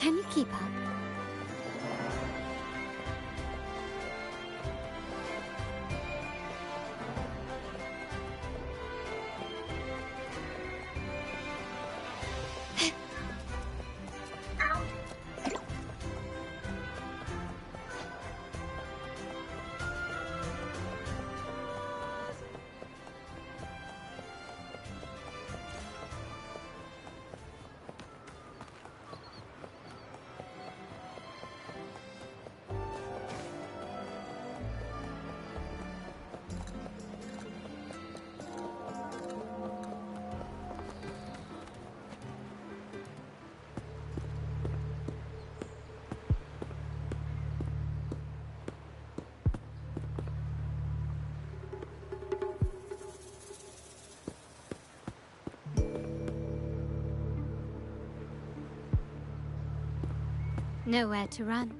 Can you keep up? Nowhere to run.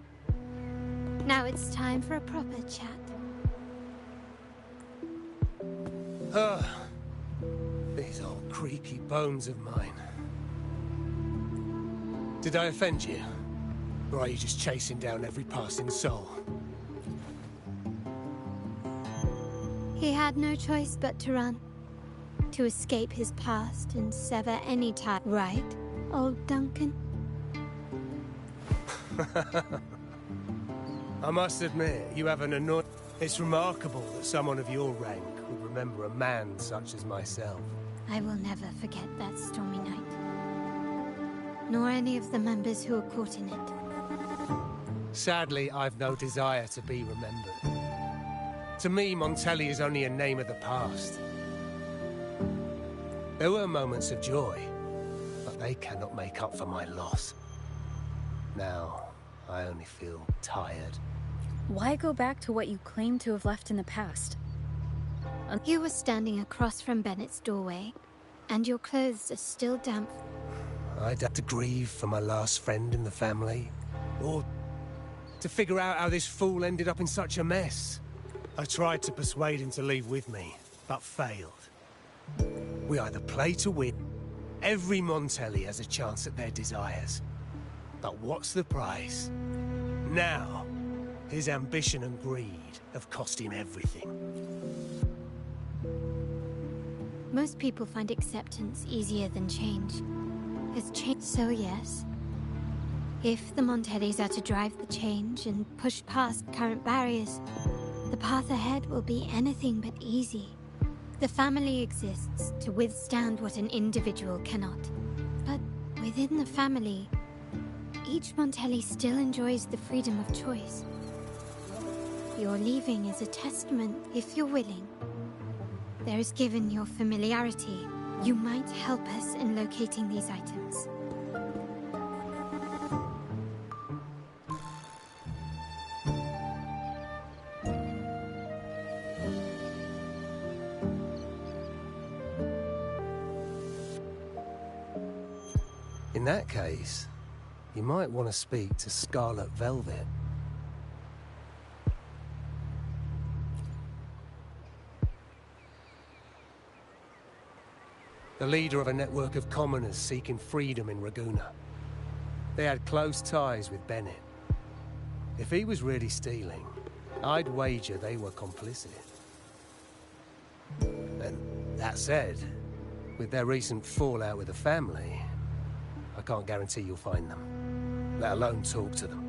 Now it's time for a proper chat. These old creaky bones of mine. Did I offend you? Or are you just chasing down every passing soul? He had no choice but to run. To escape his past and sever any tie. Right, old Duncan? I must admit, you have an annoying... It's remarkable that someone of your rank would remember a man such as myself. I will never forget that stormy night. Nor any of the members who were caught in it. Sadly, I've no desire to be remembered. To me, Montelli is only a name of the past. There were moments of joy, but they cannot make up for my loss. Now, I only feel tired. Why go back to what you claim to have left in the past? You were standing across from Bennett's doorway, and your clothes are still damp. I'd have to grieve for my last friend in the family, or to figure out how this fool ended up in such a mess. I tried to persuade him to leave with me, but failed. We either play to win. Every Montelli has a chance at their desires. But what's the price? Now, his ambition and greed have cost him everything. Most people find acceptance easier than change. Has changed, so yes. If the Montellis are to drive the change and push past current barriers, the path ahead will be anything but easy. The family exists to withstand what an individual cannot. But within the family, each Montelli still enjoys the freedom of choice. Your leaving is a testament, if you're willing. There is given your familiarity. You might help us in locating these items. In that case, you might want to speak to Scarlet Velvet. The leader of a network of commoners seeking freedom in Ragusa. They had close ties with Bennett. If he was really stealing, I'd wager they were complicit. And that said, with their recent fallout with the family, I can't guarantee you'll find them, let alone talk to them.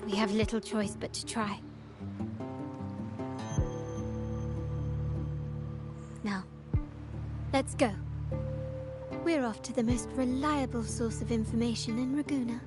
We have little choice but to try. Now, let's go. We're off to the most reliable source of information in Ragusa.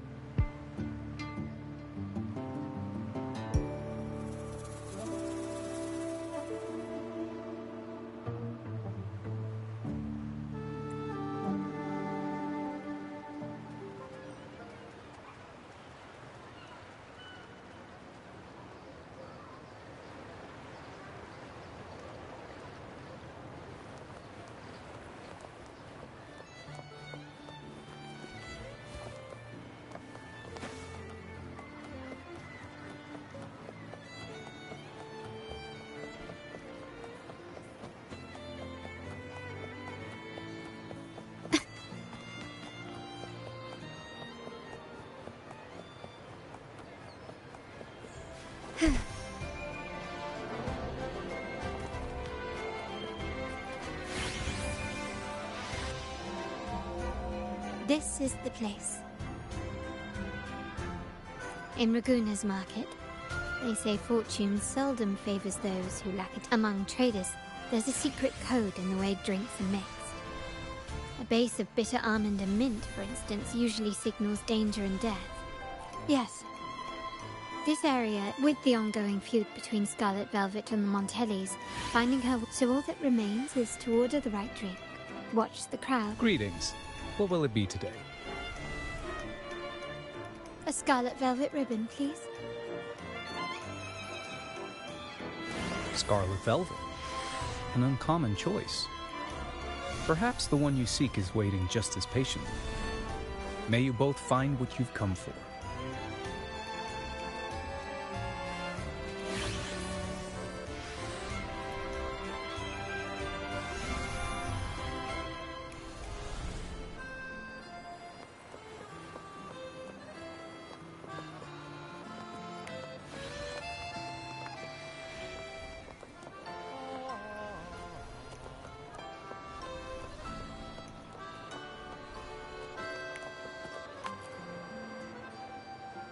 This is the place. In Raguna's market, they say fortune seldom favors those who lack it. Among traders, there's a secret code in the way drinks are mixed. A base of bitter almond and mint, for instance, usually signals danger and death. Yes. This area, with the ongoing feud between Scarlet Velvet and the Montellis, finding her, so all that remains is to order the right drink. Watch the crowd. Greetings. What will it be today? A scarlet velvet ribbon, please. Scarlet Velvet. An uncommon choice. Perhaps the one you seek is waiting just as patiently. May you both find what you've come for.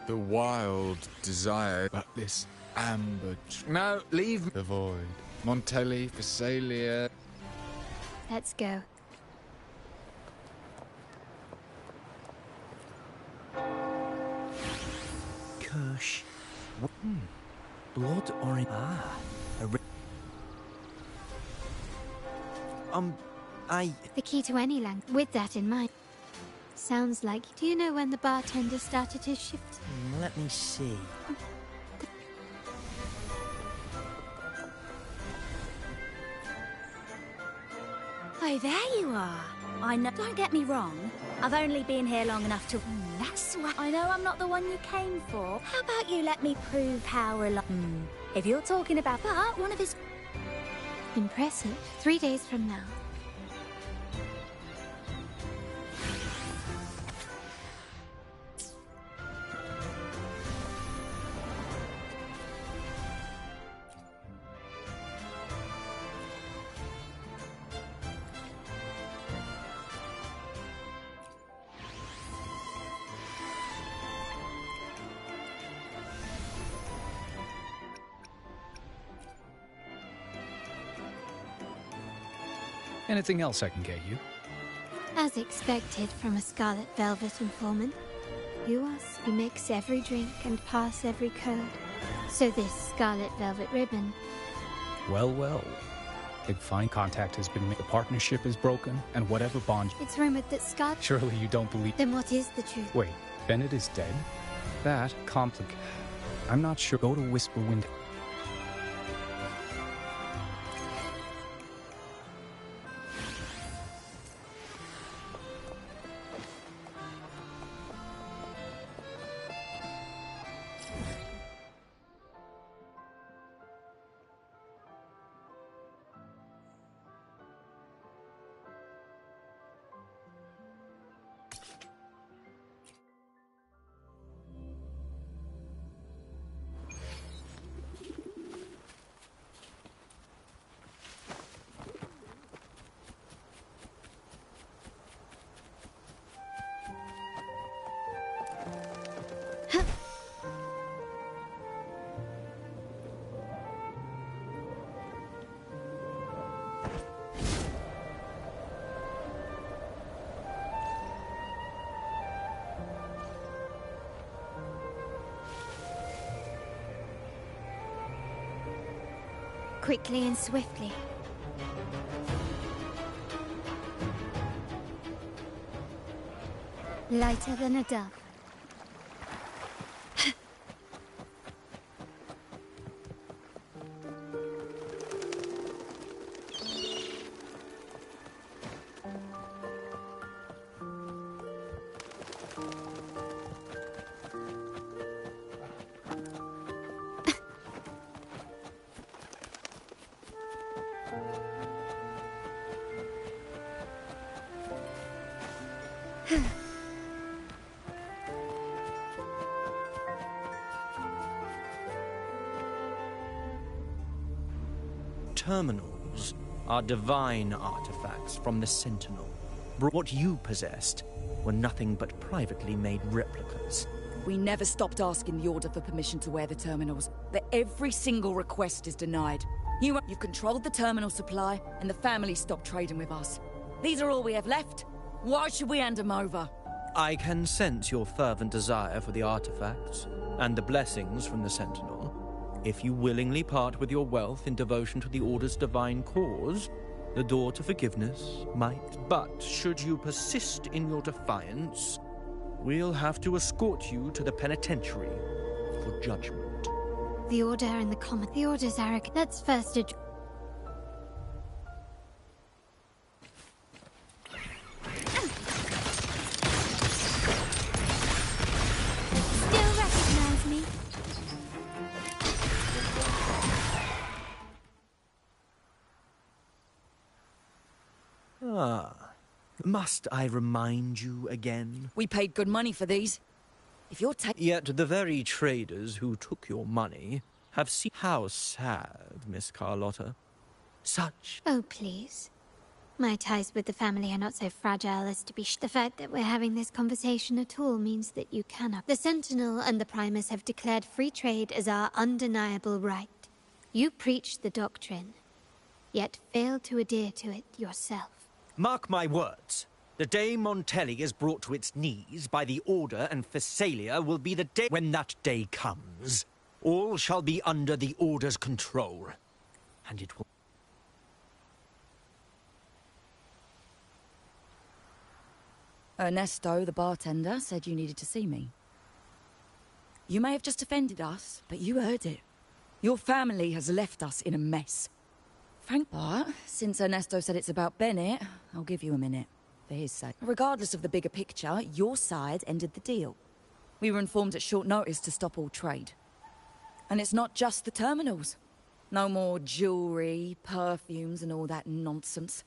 The wild desire, but this amber... No, leave the void. Montelli, Phasalia... Let's go. Kirsch. Blood orange. The key to any language. With that in mind. Sounds like... Do you know when the bartender started his shift? Let me see. Oh, there you are. I know. Don't get me wrong. I've only been here long enough to... That's why... I know I'm not the one you came for. How about you let me prove how If you're talking about... But one of his... Impressive. 3 days from now. Anything else I can get you? As expected from a Scarlet Velvet informant, you ask, you mix every drink and pass every code. So this Scarlet Velvet ribbon... Well, well. Big fine contact has been made. The partnership is broken, and whatever bond... It's rumored that Scarlet... Surely you don't believe... Then what is the truth? Wait, Bennett is dead? That complicated. I'm not sure. Go to Whisper Window. Quickly and swiftly. Lighter than a dove. terminals are divine artifacts from the Sentinel. What you possessed were nothing but privately made replicas. We never stopped asking the Order for permission to wear the terminals, but every single request is denied. You've controlled the terminal supply, and the family stopped trading with us. These are all we have left. Why should we hand them over? I can sense your fervent desire for the artifacts and the blessings from the Sentinel. If you willingly part with your wealth in devotion to the Order's divine cause, the door to forgiveness might. But should you persist in your defiance, we'll have to escort you to the penitentiary for judgment. The Order and the Comet. The Order's arrogant. Let's first address... Still recognize me? Must I remind you again? We paid good money for these. If you're Yet the very traders who took your money have seen... How sad, Miss Carlotta. Such... Oh, please. My ties with the family are not so fragile as to be The fact that we're having this conversation at all means that you cannot. The Sentinel and the Primus have declared free trade as our undeniable right. You preach the doctrine, yet fail to adhere to it yourself. Mark my words. The day Montelli is brought to its knees by the Order and Phasalia will be the day... When that day comes, all shall be under the Order's control. And it will... Ernesto, the bartender, said you needed to see me. You may have just offended us, but you heard it. Your family has left us in a mess. But since Ernesto said it's about Bennett, I'll give you a minute, for his sake. Regardless of the bigger picture, your side ended the deal. We were informed at short notice to stop all trade. And it's not just the terminals. No more jewelry, perfumes, and all that nonsense.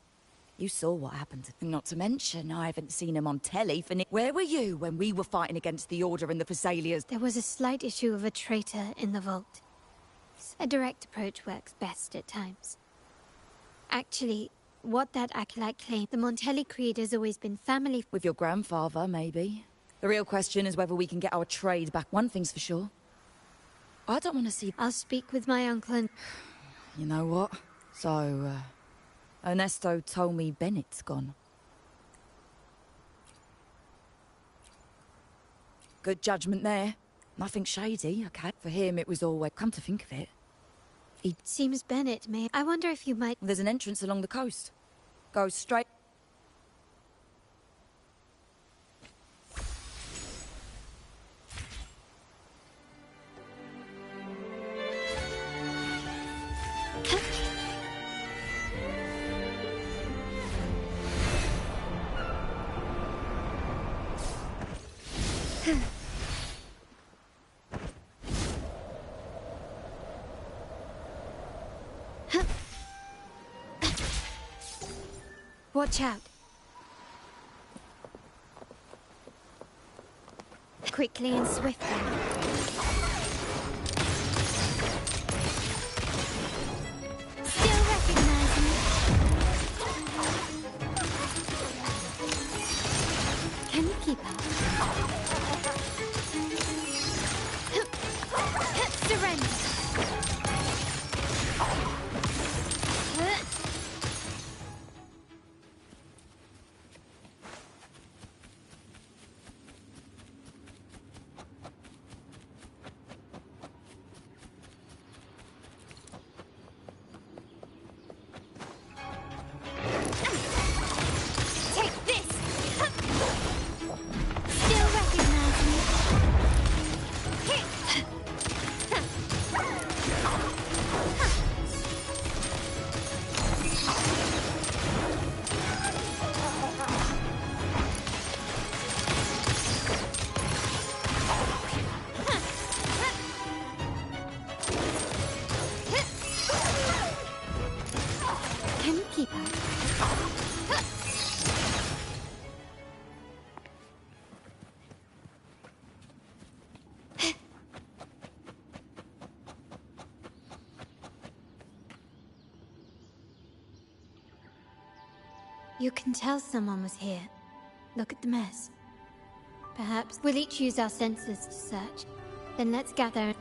You saw what happened. Not to mention, I haven't seen him on telly for Where were you when we were fighting against the Order and the Phasalias? There was a slight issue of a traitor in the vault. A direct approach works best at times. Actually, what that acolyte claimed, the Montelli creed has always been family... With your grandfather, maybe. The real question is whether we can get our trade back. One thing's for sure. I don't want to see... I'll speak with my uncle and... You know what? So, Ernesto told me Bennett's gone. Good judgment there. Nothing shady, okay? For him, it was always... Come to think of it. It seems Bennett may... I wonder if you might... There's an entrance along the coast. Go straight... Watch out. Quickly and swiftly. Still recognize me? Can you keep up? Surrender. You can tell someone was here. Look at the mess. Perhaps we'll each use our senses to search. Then let's gather.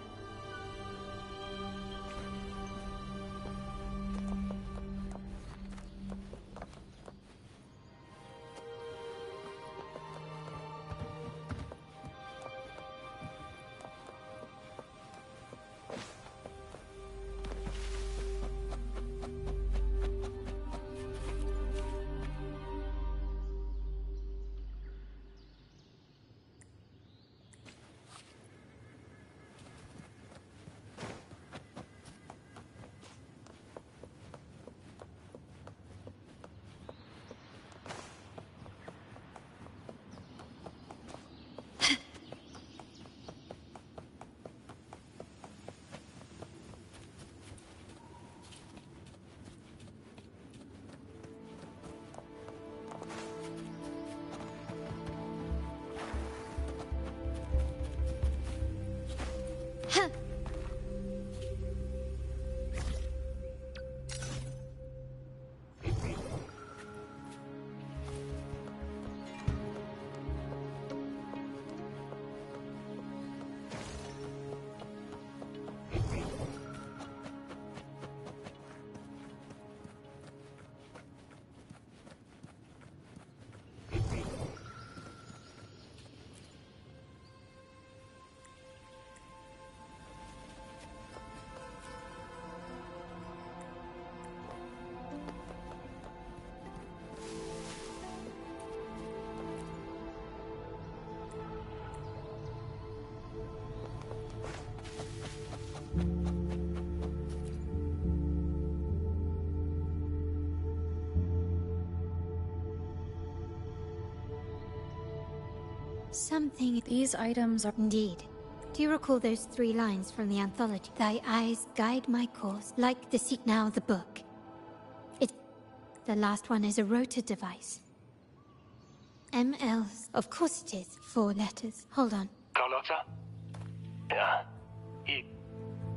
Something. These items are... Indeed. Do you recall those 3 lines from the anthology? Thy eyes guide my course, like the seek now the book. The last one is a rota device. MLs. Of course it is. 4 letters. Hold on. Carlotta? Yeah. You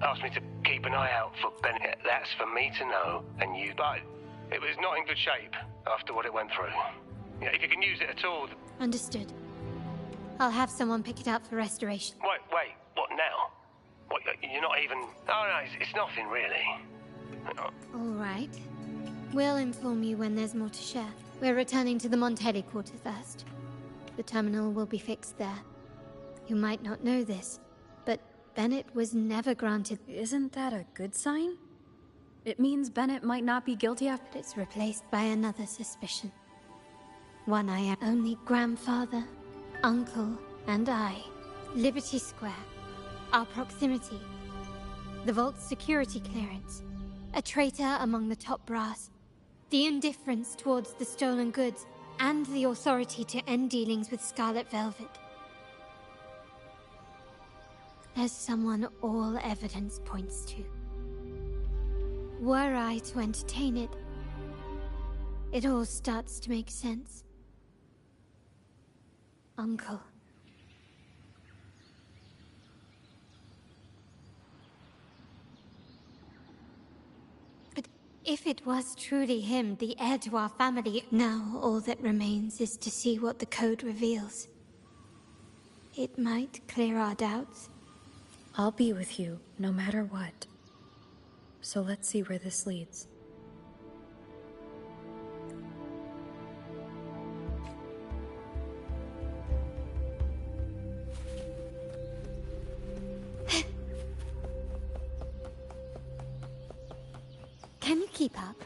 asked me to keep an eye out for Bennett. That's for me to know, and you... But it was not in good shape after what it went through. Yeah, if you can use it at all... Understood. I'll have someone pick it up for restoration. Wait, what now? What, you're not even... Oh, no, it's nothing, really. All right. We'll inform you when there's more to share. We're returning to the Montelli quarter first. The terminal will be fixed there. You might not know this, but Bennett was never granted... Isn't that a good sign? It means Bennett might not be guilty of... But it's replaced by another suspicion. One I am only grandfather, uncle, and I. Liberty Square. Our proximity. The Vault's security clearance. A traitor among the top brass. The indifference towards the stolen goods, and the authority to end dealings with Scarlet Velvet. There's someone all evidence points to. Were I to entertain it, it all starts to make sense. Uncle. But if it was truly him, the heir to our family, now all that remains is to see what the code reveals. It might clear our doubts. I'll be with you, no matter what. So let's see where this leads. Can you keep up?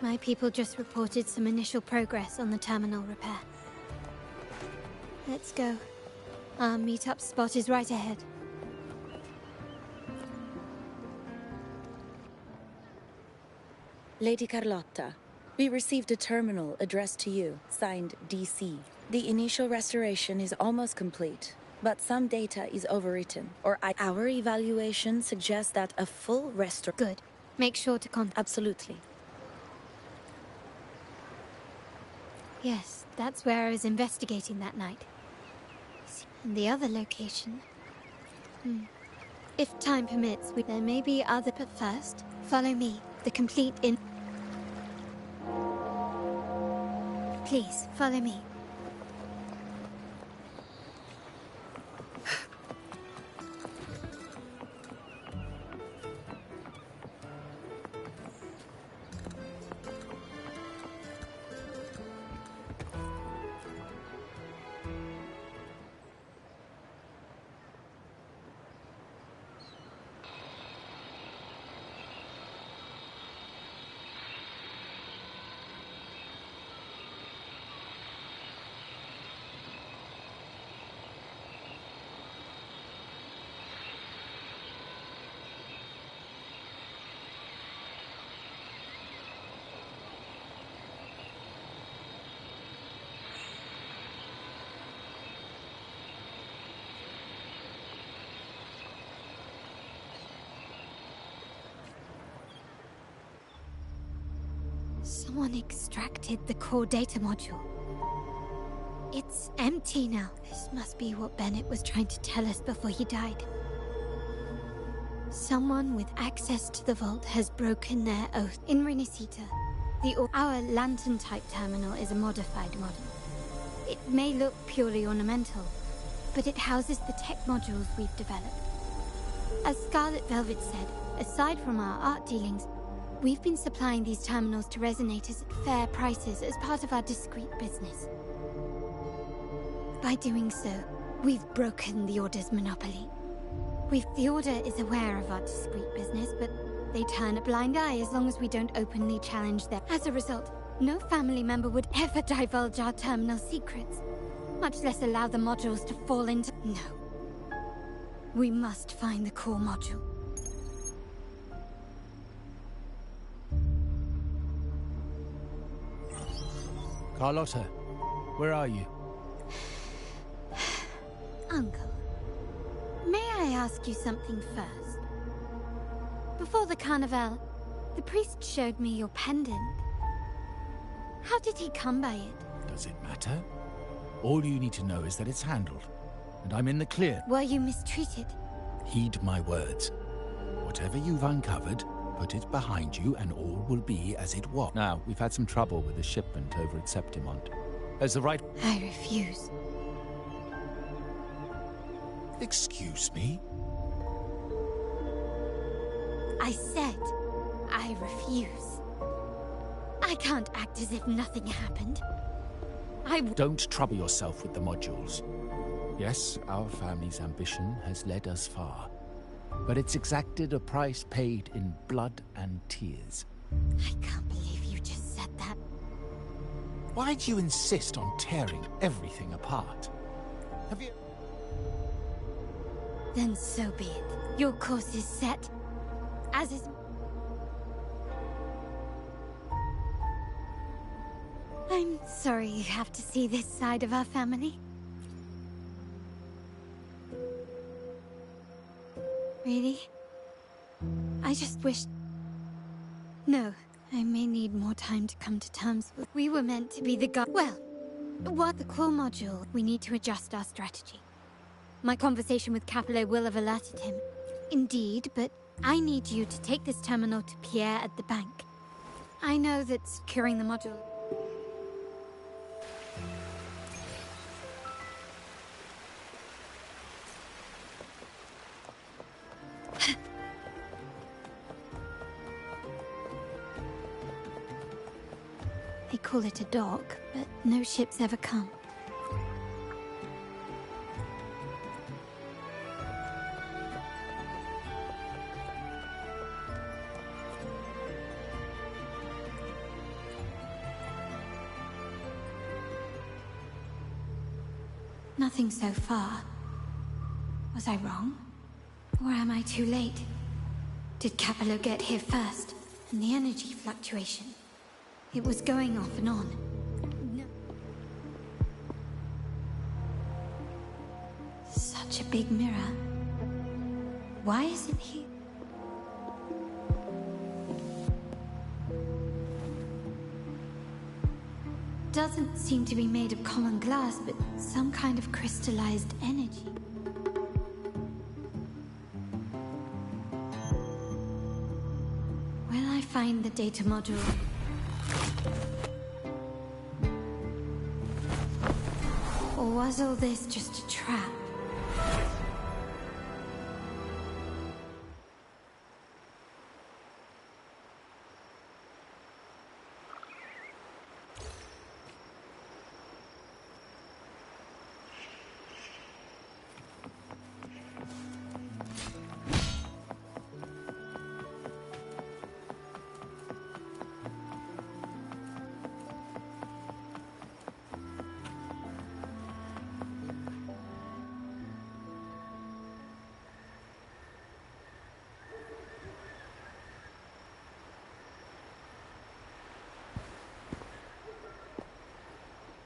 My people just reported some initial progress on the terminal repair. Let's go. Our meet-up spot is right ahead. Lady Carlotta, we received a terminal addressed to you, signed DC. The initial restoration is almost complete, but some data is overwritten, our evaluation suggests that a full Good. Make sure to contact. Absolutely. Yes, that's where I was investigating that night. And the other location... If time permits, there may be other... But first, follow me. The complete in... Please, follow me. Someone extracted the core data module. It's empty now. This must be what Bennett was trying to tell us before he died. Someone with access to the vault has broken their oath. In Renisita, our lantern-type terminal is a modified model. It may look purely ornamental, but it houses the tech modules we've developed. As Scarlet Velvet said, aside from our art dealings, we've been supplying these terminals to resonators at fair prices as part of our discreet business. By doing so, we've broken the Order's monopoly. The Order is aware of our discreet business, but they turn a blind eye as long as we don't openly challenge them. As a result, no family member would ever divulge our terminal secrets, much less allow the modules to fall into... No. We must find the core module. Carlotta, where are you? Uncle, may I ask you something first? Before the carnival, the priest showed me your pendant. How did he come by it? Does it matter? All you need to know is that it's handled, and I'm in the clear. Were you mistreated? Heed my words. Whatever you've uncovered, put it behind you and all will be as it was. Now, we've had some trouble with the shipment over at Septimont. As the right... I refuse. Excuse me? I said, I refuse. I can't act as if nothing happened. Don't trouble yourself with the modules. Yes, our family's ambition has led us far, but it's exacted a price paid in blood and tears. I can't believe you just said that. Why do you insist on tearing everything apart? Have you... Then so be it. Your course is set, as is... I'm sorry you have to see this side of our family. Really? I just wish... No, I may need more time to come to terms with... We were meant to be the Well, what the core module, we need to adjust our strategy. My conversation with Capello will have alerted him. Indeed, but I need you to take this terminal to Pierre at the bank. I know that securing the module... They call it a dock, but no ships ever come. Nothing so far. Was I wrong? Or am I too late? Did Capello get here first? And the energy fluctuation? It was going off and on. No. Such a big mirror. Why isn't he? Doesn't seem to be made of common glass, but some kind of crystallized energy. Will I find the data module? Or was all this just a trap?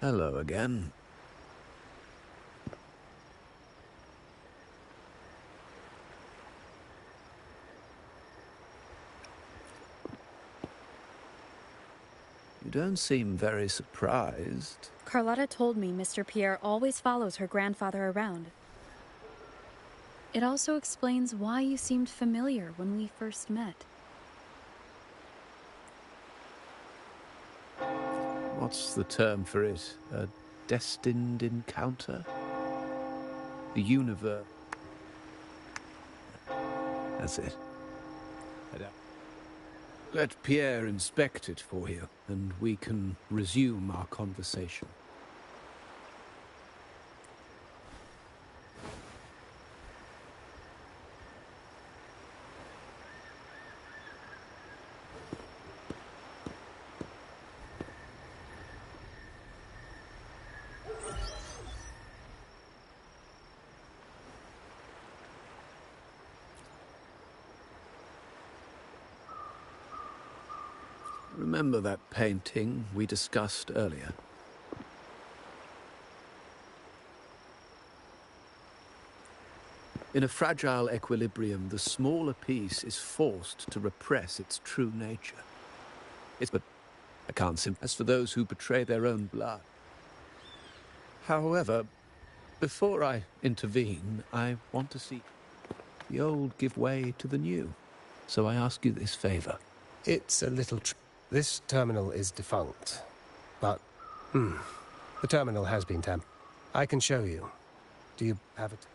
Hello again. You don't seem very surprised. Carlotta told me Mr. Pierre always follows her grandfather around. It also explains why you seemed familiar when we first met. What's the term for it? A destined encounter? The universe. That's it. Let Pierre inspect it for you, and we can resume our conversation. Remember that painting we discussed earlier? In a fragile equilibrium, the smaller piece is forced to repress its true nature. But I can't sympathize for those who betray their own blood. However, before I intervene, I want to see the old give way to the new. So I ask you this favor. It's a little This terminal is defunct, but, the terminal has been tampered. I can show you. Do you have it?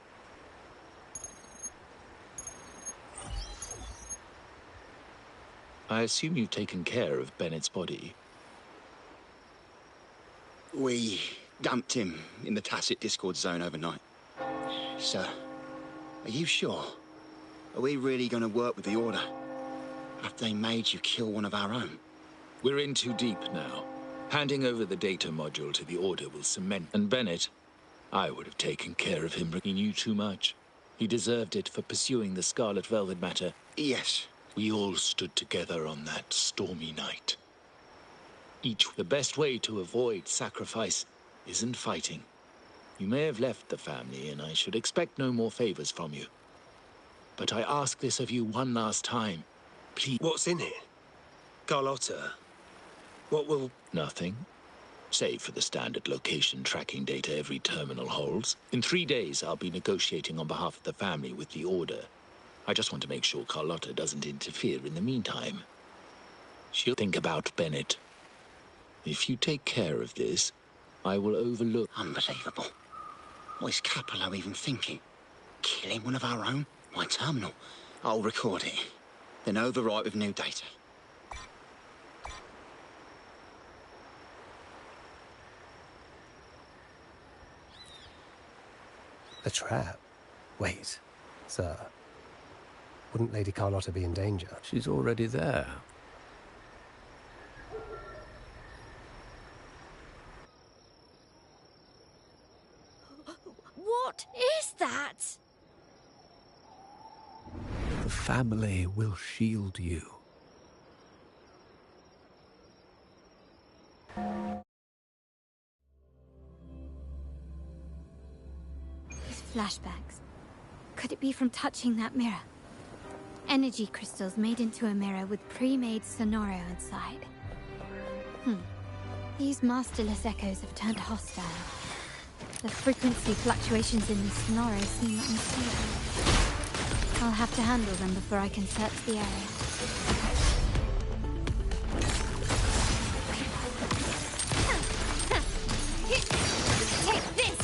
I assume you've taken care of Bennett's body. We dumped him in the tacit discord zone overnight. Sir, are you sure? Are we really going to work with the Order after they made you kill one of our own? We're in too deep now. Handing over the data module to the Order will cement... And Bennett, I would have taken care of him. He knew too much. He deserved it for pursuing the Scarlet Velvet matter. Yes. We all stood together on that stormy night. The best way to avoid sacrifice isn't fighting. You may have left the family, and I should expect no more favors from you. But I ask this of you one last time. Please... What's in it? Carlotta? What will... Nothing. Save for the standard location tracking data every terminal holds. In 3 days, I'll be negotiating on behalf of the family with the Order. I just want to make sure Carlotta doesn't interfere in the meantime. She'll think about Bennett. If you take care of this, I will overlook... Unbelievable. What is Capello even thinking? Killing one of our own? My terminal? I'll record it. Then overwrite with new data. A trap? Wait, sir. Wouldn't Lady Carlotta be in danger? She's already there. family will shield you. These flashbacks. Could it be from touching that mirror? Energy crystals made into a mirror with pre-made sonoro inside. These masterless echoes have turned hostile. The frequency fluctuations in the sonoro seem unstable. I'll have to handle them before I can search the area. Take this!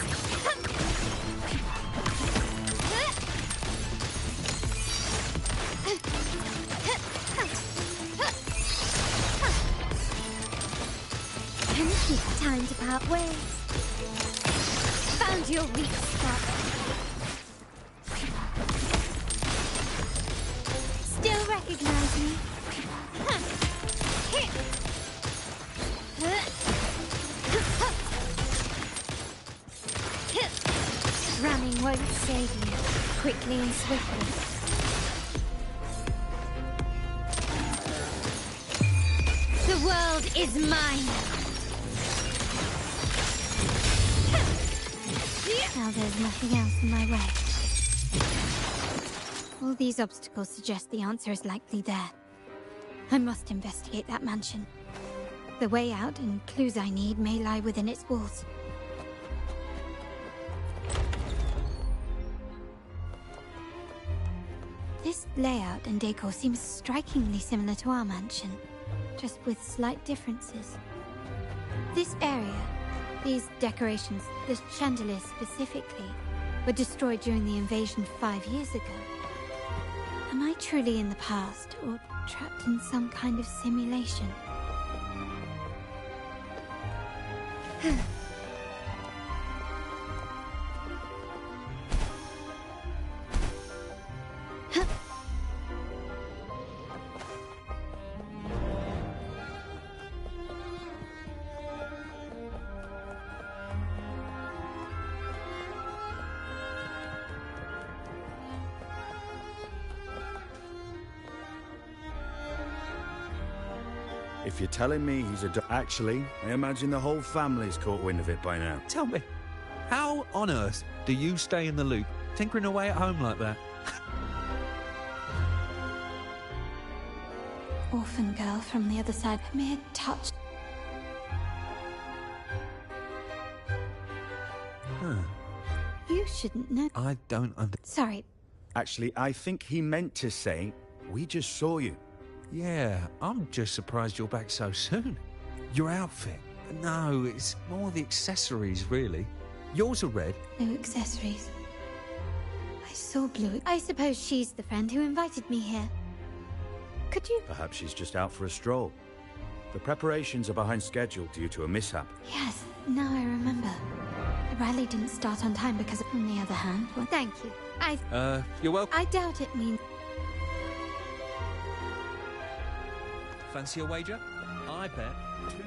Time to part ways. Found your weak spot. Still recognize me? Running won't save you. Quickly and swiftly. The world is mine. Now there's nothing else in my way. All these obstacles suggest the answer is likely there. I must investigate that mansion. The way out and clues I need may lie within its walls. This layout and decor seems strikingly similar to our mansion, just with slight differences. This area, these decorations, the chandeliers specifically, were destroyed during the invasion 5 years ago. Am I truly in the past, or trapped in some kind of simulation? If you're telling me he's a Actually, I imagine the whole family's caught wind of it by now. Tell me, how on earth do you stay in the loop, tinkering away at home like that? Orphan girl from the other side, mere touch. You shouldn't know. I don't Sorry. Actually, I think he meant to say, we just saw you. Yeah, I'm just surprised you're back so soon. Your outfit. No, it's more the accessories, really. Yours are red. No accessories. I saw blue. I suppose she's the friend who invited me here. Could you? Perhaps she's just out for a stroll. The preparations are behind schedule due to a mishap. Yes, now I remember. The rally didn't start on time because, on the other hand, well, thank you. You're welcome. I doubt it means... Fancy a wager? I bet 2.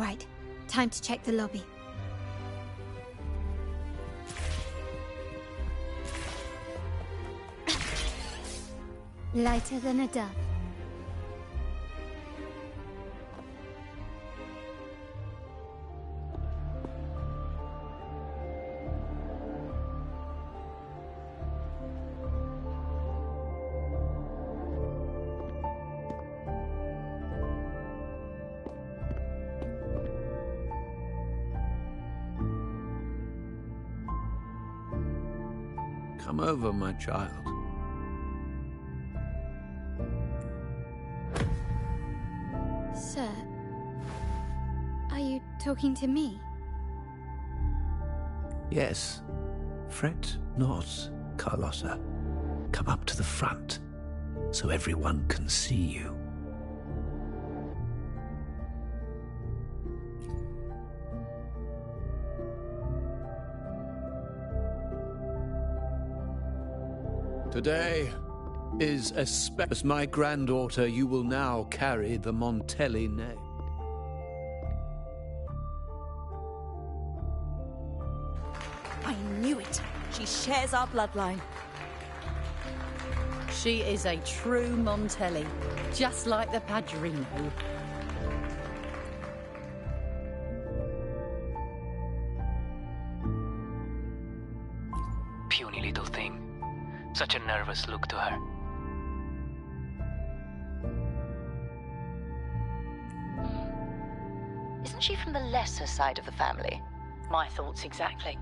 right. Time to check the lobby. Lighter than a dove. Come over, my child. Sir, are you talking to me? Yes. Fret not, Carlotta. Come up to the front, so everyone can see you. Today is as my granddaughter, you will now carry the Montelli name. I knew it. She shares our bloodline. She is a true Montelli, just like the Padrino. Puny little thing. Such a nervous look to her. Isn't she from the lesser side of the family? My thoughts exactly.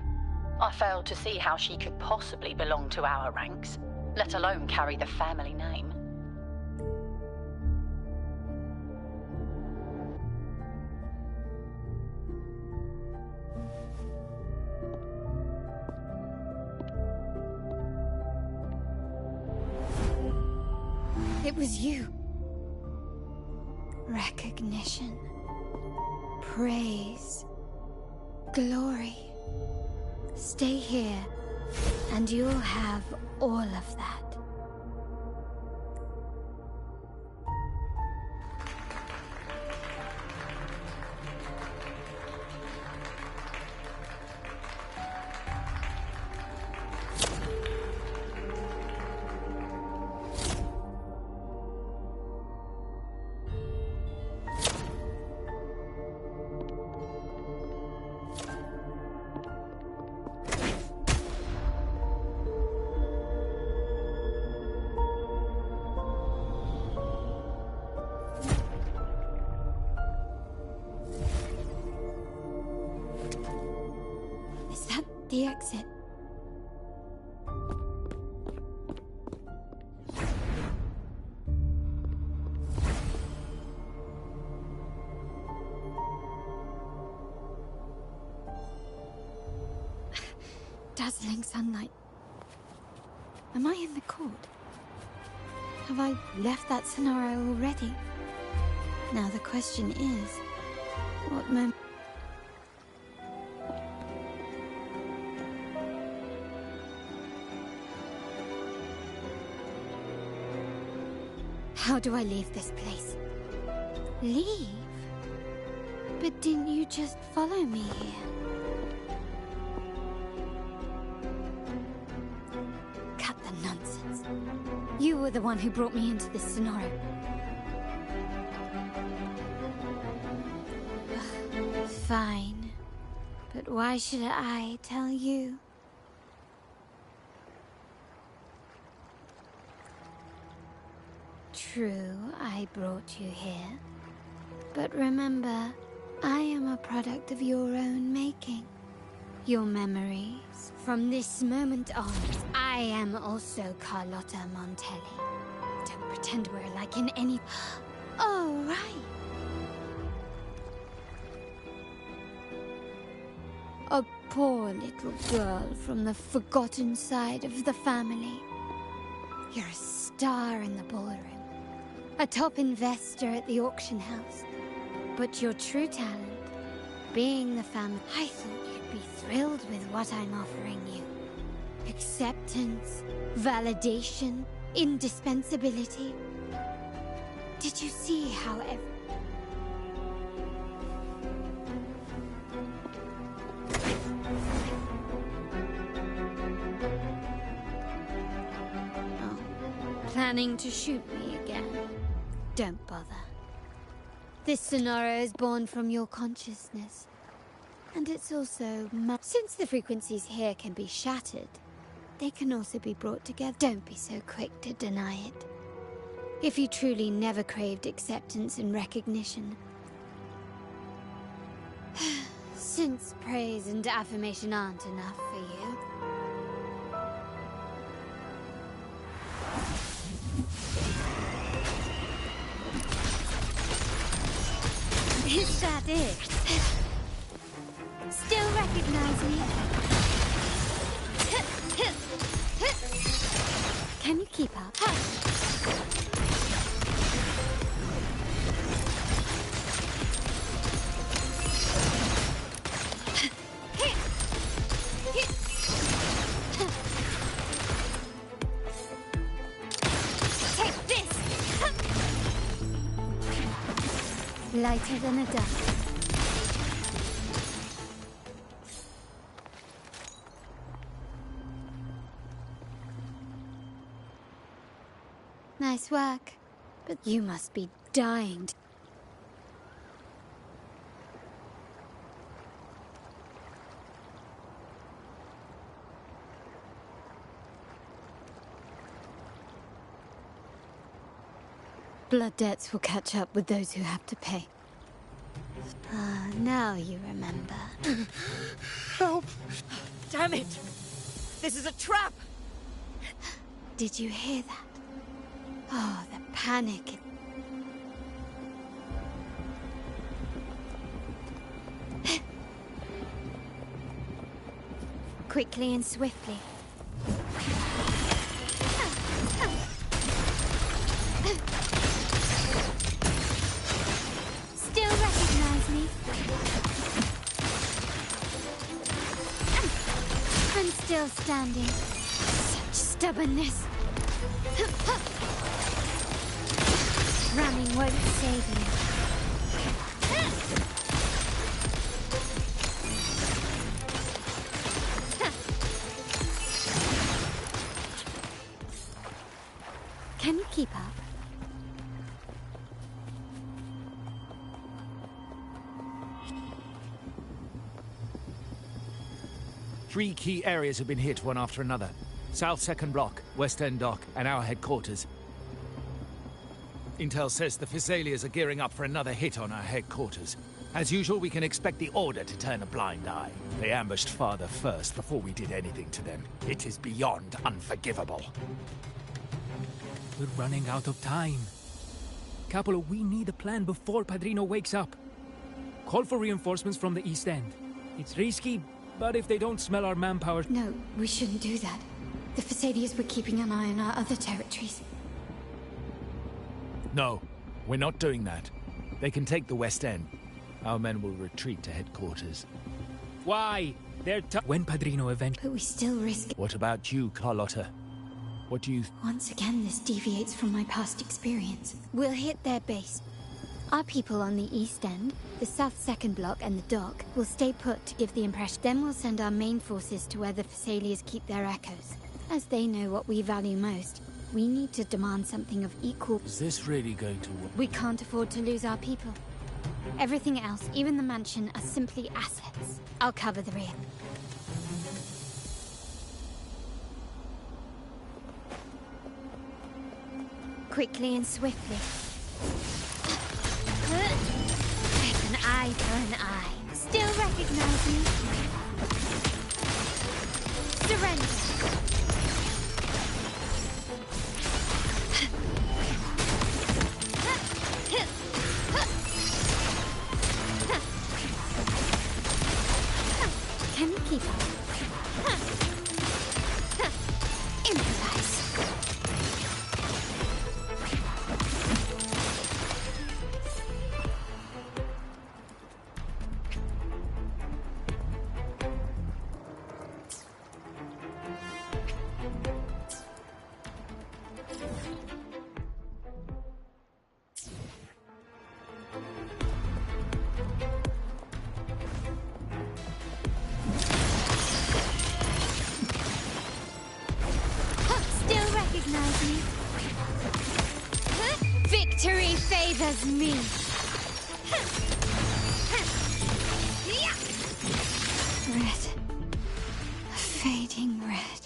I failed to see how she could possibly belong to our ranks, let alone carry the family name. It was you. Recognition. Praise. Glory. Stay here, and you'll have all of that. The exit. Dazzling sunlight. Am I in the court? Have I left that scenario already? Now the question is, what moment? How do I leave this place? Leave? But didn't you just follow me here? Cut the nonsense. You were the one who brought me into this scenario. Fine. But why should I tell you? True, I brought you here. But remember, I am a product of your own making. Your memories. From this moment on, I am also Carlotta Montelli. Don't pretend we're like in any... Oh, right. A poor little girl from the forgotten side of the family. You're a star in the ballroom. A top investor at the auction house. But your true talent, being the family, I thought you'd be thrilled with what I'm offering you. Acceptance, validation, indispensability. Did you see how Planning to shoot me again? Don't bother. This scenario is born from your consciousness. And it's also since the frequencies here can be shattered, they can also be brought together. Don't be so quick to deny it. If you truly never craved acceptance and recognition, since praise and affirmation aren't enough for you, is that it? Still recognize me? Can you keep up? Take this! Lighter than a duck. Nice work, but you must be dying. Blood debts will catch up with those who have to pay. Ah, now you remember. Help! Damn it! This is a trap! Did you hear that? Oh, the panic. Quickly and swiftly. Still recognize me? I'm still standing. Such stubbornness. Running won't save you. Can you keep up? 3 key areas have been hit one after another. South 2nd Block, West End Dock, and our headquarters. Intel says the Thessalians are gearing up for another hit on our headquarters. As usual, we can expect the Order to turn a blind eye. They ambushed Father first before we did anything to them. It is beyond unforgivable. We're running out of time. Capolo, we need a plan before Padrino wakes up. Call for reinforcements from the East End. It's risky, but if they don't smell our manpower... No, we shouldn't do that. The Thessalians were keeping an eye on our other territories. No, we're not doing that. They can take the West End. Our men will retreat to headquarters. Why? They're when Padrino eventually... But we still risk... What about you, Carlotta? What do you... Once again, this deviates from my past experience. We'll hit their base. Our people on the East End, the South 2nd Block and the dock will stay put to give the impression. Then we'll send our main forces to where the Thessalians keep their echoes. As they know what we value most, we need to demand something of equal... Is this really going to work? We can't afford to lose our people. Everything else, even the mansion, are simply assets. I'll cover the rear. Quickly and swiftly. Take an eye for an eye. Still recognize me? Surrender. Can you keep up? Improvise. Still recognize me? Victory favors me. Red. A fading red.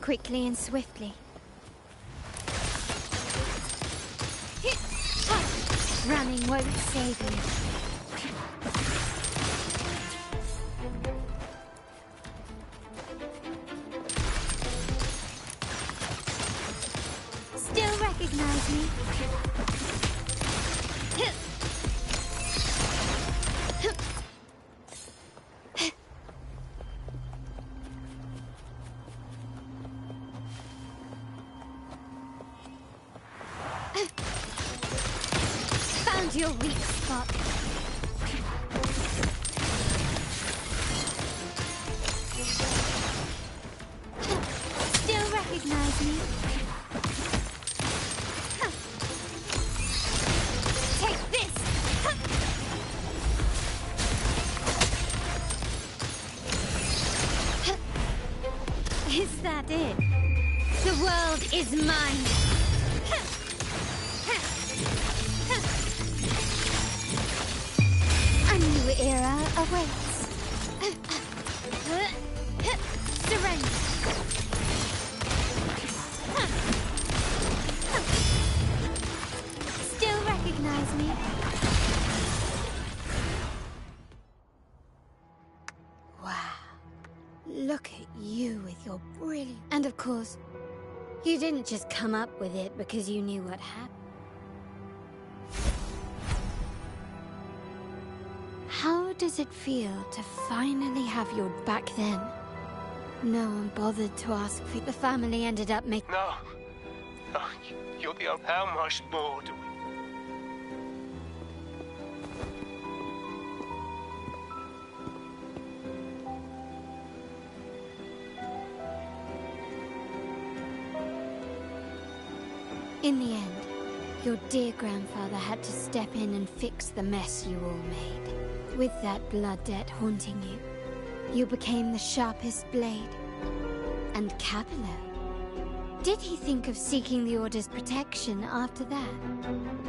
Quickly and swiftly. Running won't save you. Still recognize me? Found your weak spot. Still recognize me? Take this! Is that it? The world is mine! A new era awaits. Surrender. Still recognize me? Wow. Look at you with your brilliant... And of course, you didn't just come up with it because you knew what happened. How does it feel to finally have your back then? No one bothered to ask for... The family ended up making... No. No, you're the... How much more do we... In the end, your dear grandfather had to step in and fix the mess you all made. With that blood debt haunting you, you became the sharpest blade. And Capello? Did he think of seeking the Order's protection after that?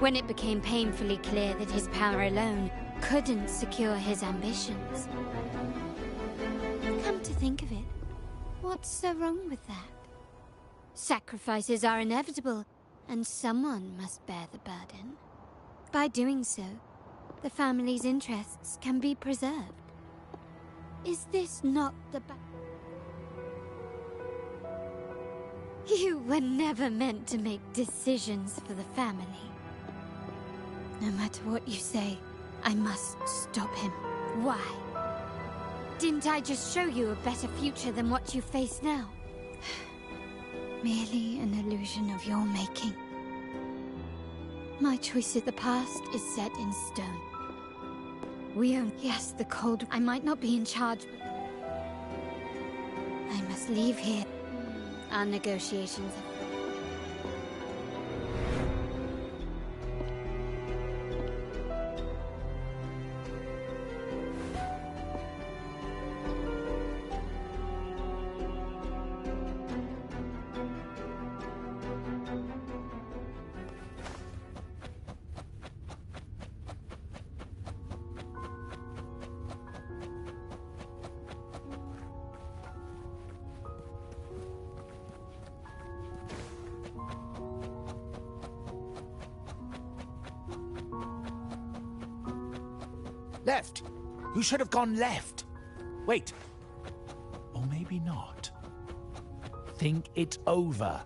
When it became painfully clear that his power alone couldn't secure his ambitions? Come to think of it, what's so wrong with that? Sacrifices are inevitable, and someone must bear the burden. By doing so, the family's interests can be preserved. Is this not the You were never meant to make decisions for the family. No matter what you say, I must stop him. Why? Didn't I just show you a better future than what you face now? Merely an illusion of your making. My choice of the past is set in stone. We own... Yes, the cold... I might not be in charge, but... I must leave here. Our negotiations have... Left! You should have gone left. Wait. Or maybe not. Think it over.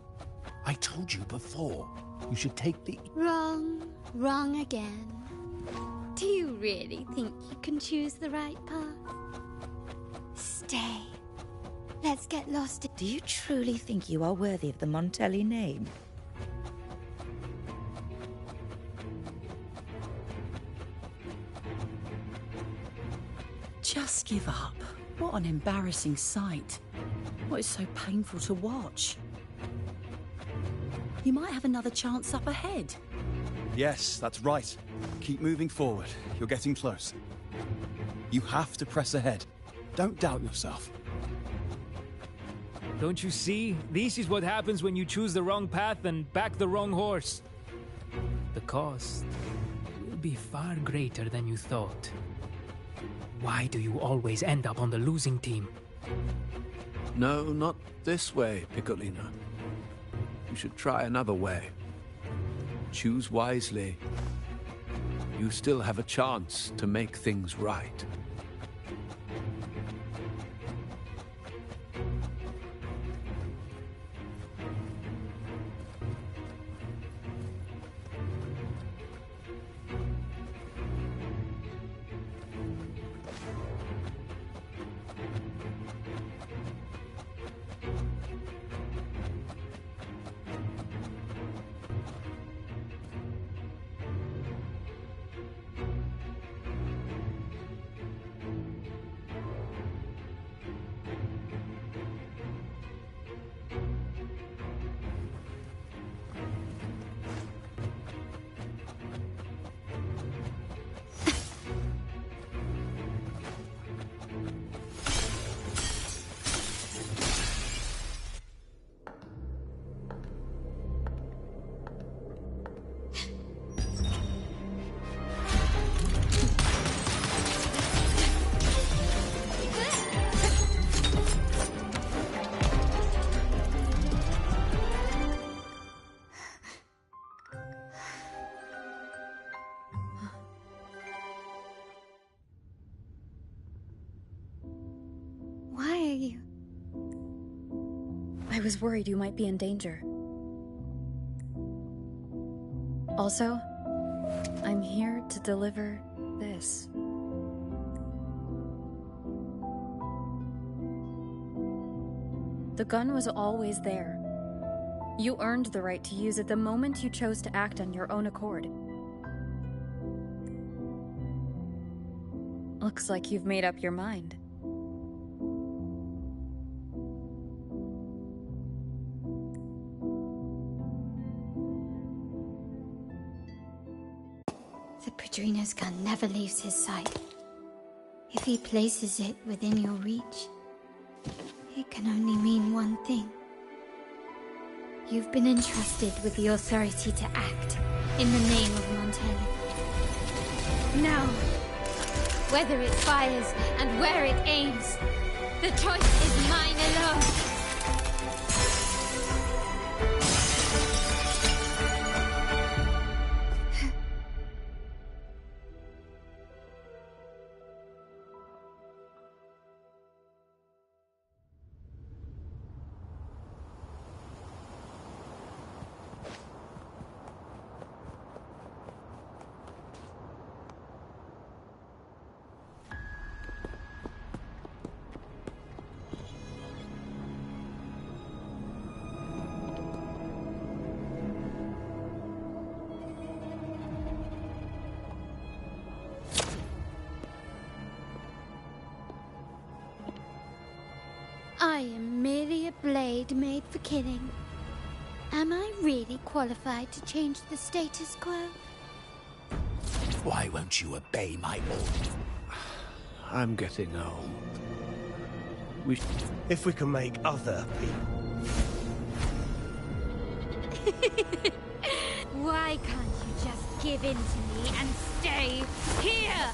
I told you before. You should take the... Wrong. Wrong again. Do you really think you can choose the right path? Stay. Let's get lost. Do you truly think you are worthy of the Montelli name? Just give up. What an embarrassing sight. What is so painful to watch? You might have another chance up ahead. Yes, that's right. Keep moving forward. You're getting close. You have to press ahead. Don't doubt yourself. Don't you see? This is what happens when you choose the wrong path and back the wrong horse. The cost will be far greater than you thought. Why do you always end up on the losing team? No, not this way, Piccolino. You should try another way. Choose wisely. You still have a chance to make things right. I was worried you might be in danger. Also, I'm here to deliver this. The gun was always there. You earned the right to use it the moment you chose to act on your own accord. Looks like you've made up your mind. The Padrino's gun never leaves his sight. If he places it within your reach, it can only mean one thing. You've been entrusted with the authority to act in the name of Montelli. Now, whether it fires and where it aims, the choice is mine alone. I am merely a blade made for killing. Am I really qualified to change the status quo? Why won't you obey my order? I'm getting old. If we can make other people... Why can't you just give in to me and stay here?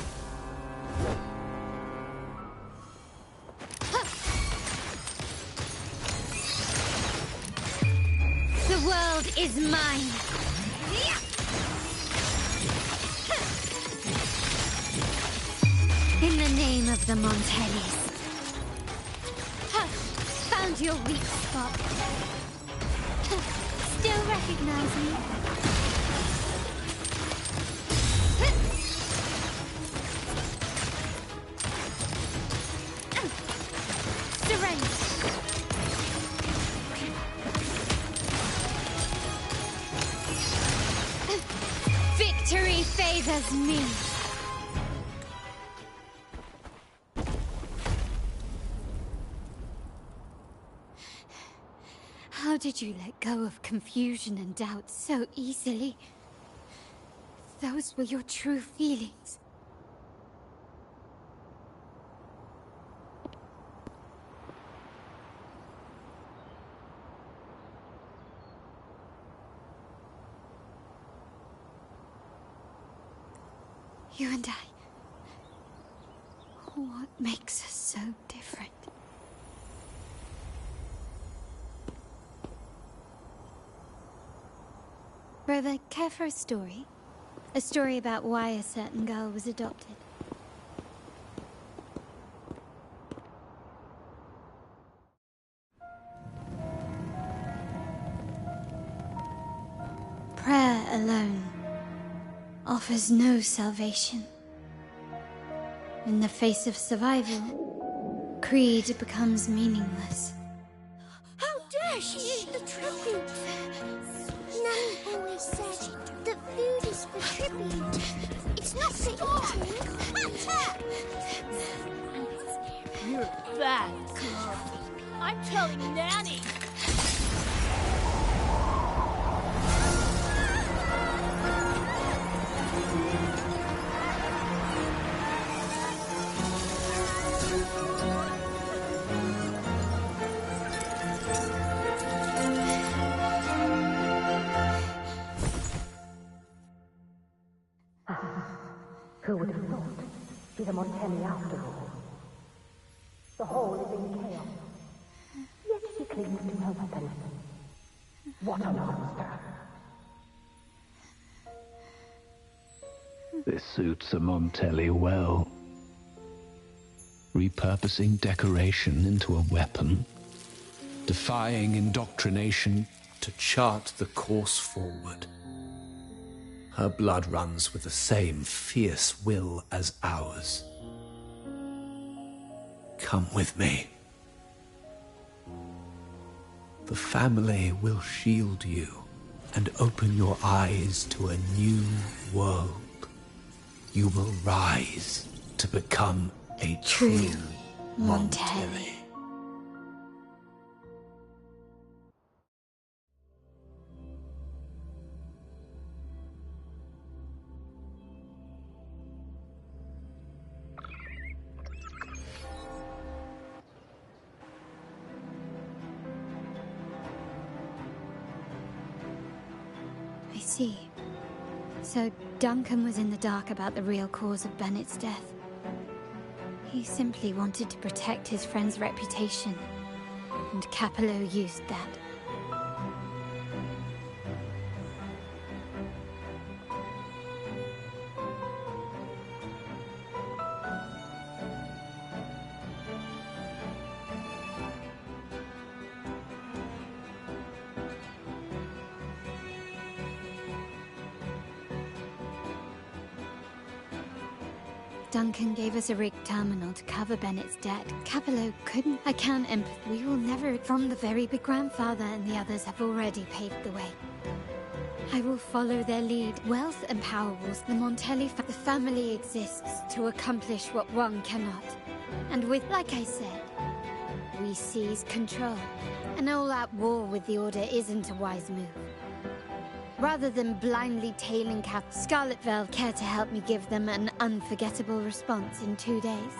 The world is mine. In the name of the Montellis. Found your weak spot. Still recognize me? Surrender. Victory favors me. How did you let go of confusion and doubt so easily? Those were your true feelings. You and I. What makes us so different? Brother, care for a story? A story about why a certain girl was adopted. Prayer alone offers no salvation. In the face of survival, creed becomes meaningless. How dare she eat the tribute? Nanny always said that food is for tribute. It's not for eating. You're bad, girl. I'm telling Nanny. Who would have thought? She's a Montelli after all. The hall is in chaos. Yet she clings to her weapon. What a monster! This suits a Montelli well. Repurposing decoration into a weapon, defying indoctrination to chart the course forward. Her blood runs with the same fierce will as ours. Come with me. The family will shield you and open your eyes to a new world. You will rise to become a true Montelli. I see. So Duncan was in the dark about the real cause of Bennett's death. He simply wanted to protect his friend's reputation, and Capello used that. Duncan gave us a rigged terminal to cover Bennett's debt. Capello couldn't. I can't empathize. We will never. From the very big grandfather and the others have already paved the way. I will follow their lead. Wealth and power will. The Montelli. The family exists to accomplish what one cannot. And with, like I said, we seize control. An all-out war with the Order isn't a wise move. Rather than blindly tailing Scarlet Veil care to help me give them an unforgettable response in 2 days?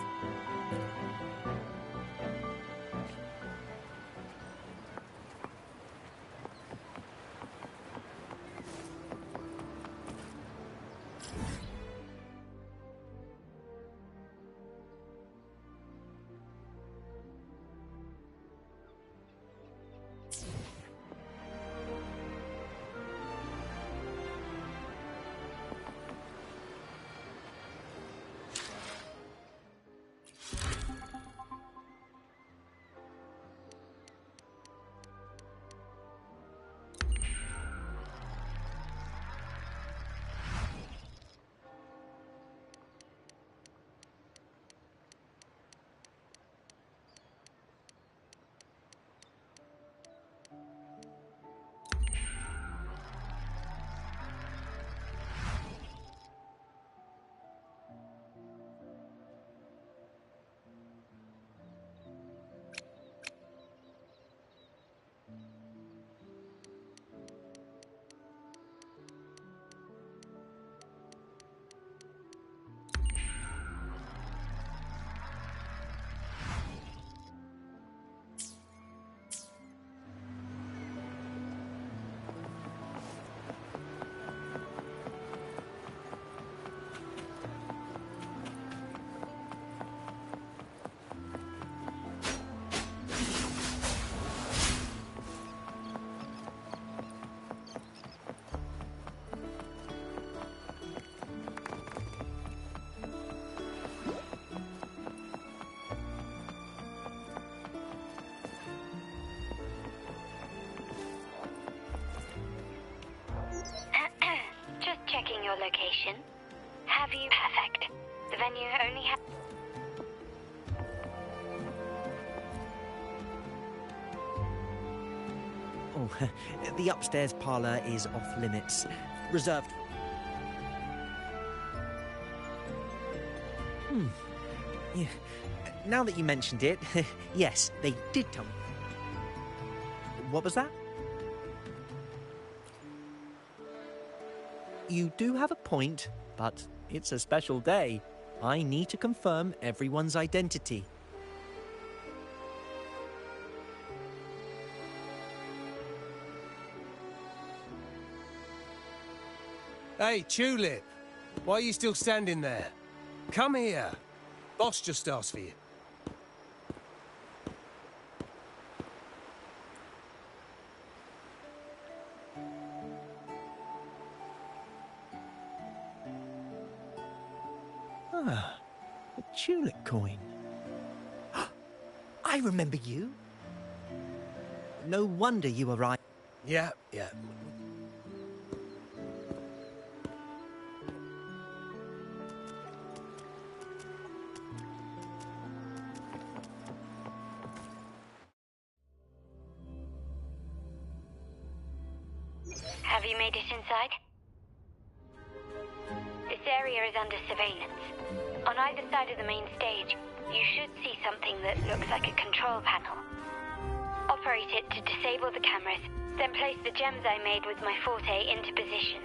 location. Have you? Perfect. The venue only has... Oh, the upstairs parlour is off limits. Reserved. Yeah. Now that you mentioned it, yes, they did tell me. What was that? You do have a point, but it's a special day. I need to confirm everyone's identity. Hey, Tulip! Why are you still standing there? Come here. Boss just asked for you. Ah, a tulip coin. I remember you. No wonder you arrived. Yeah. Have you made it inside? This area is under surveillance. On either side of the main stage, you should see something that looks like a control panel. Operate it to disable the cameras, then place the gems I made with my forte into position.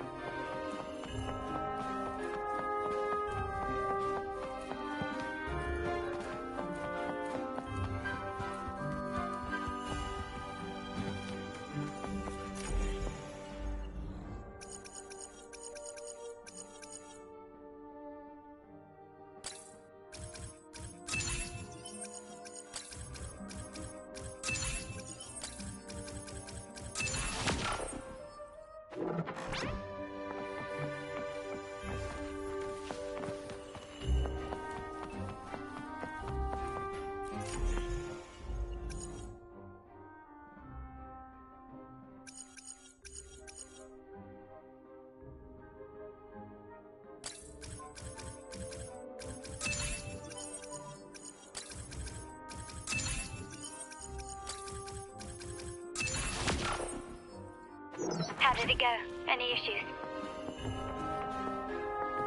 How did it go? Any issues?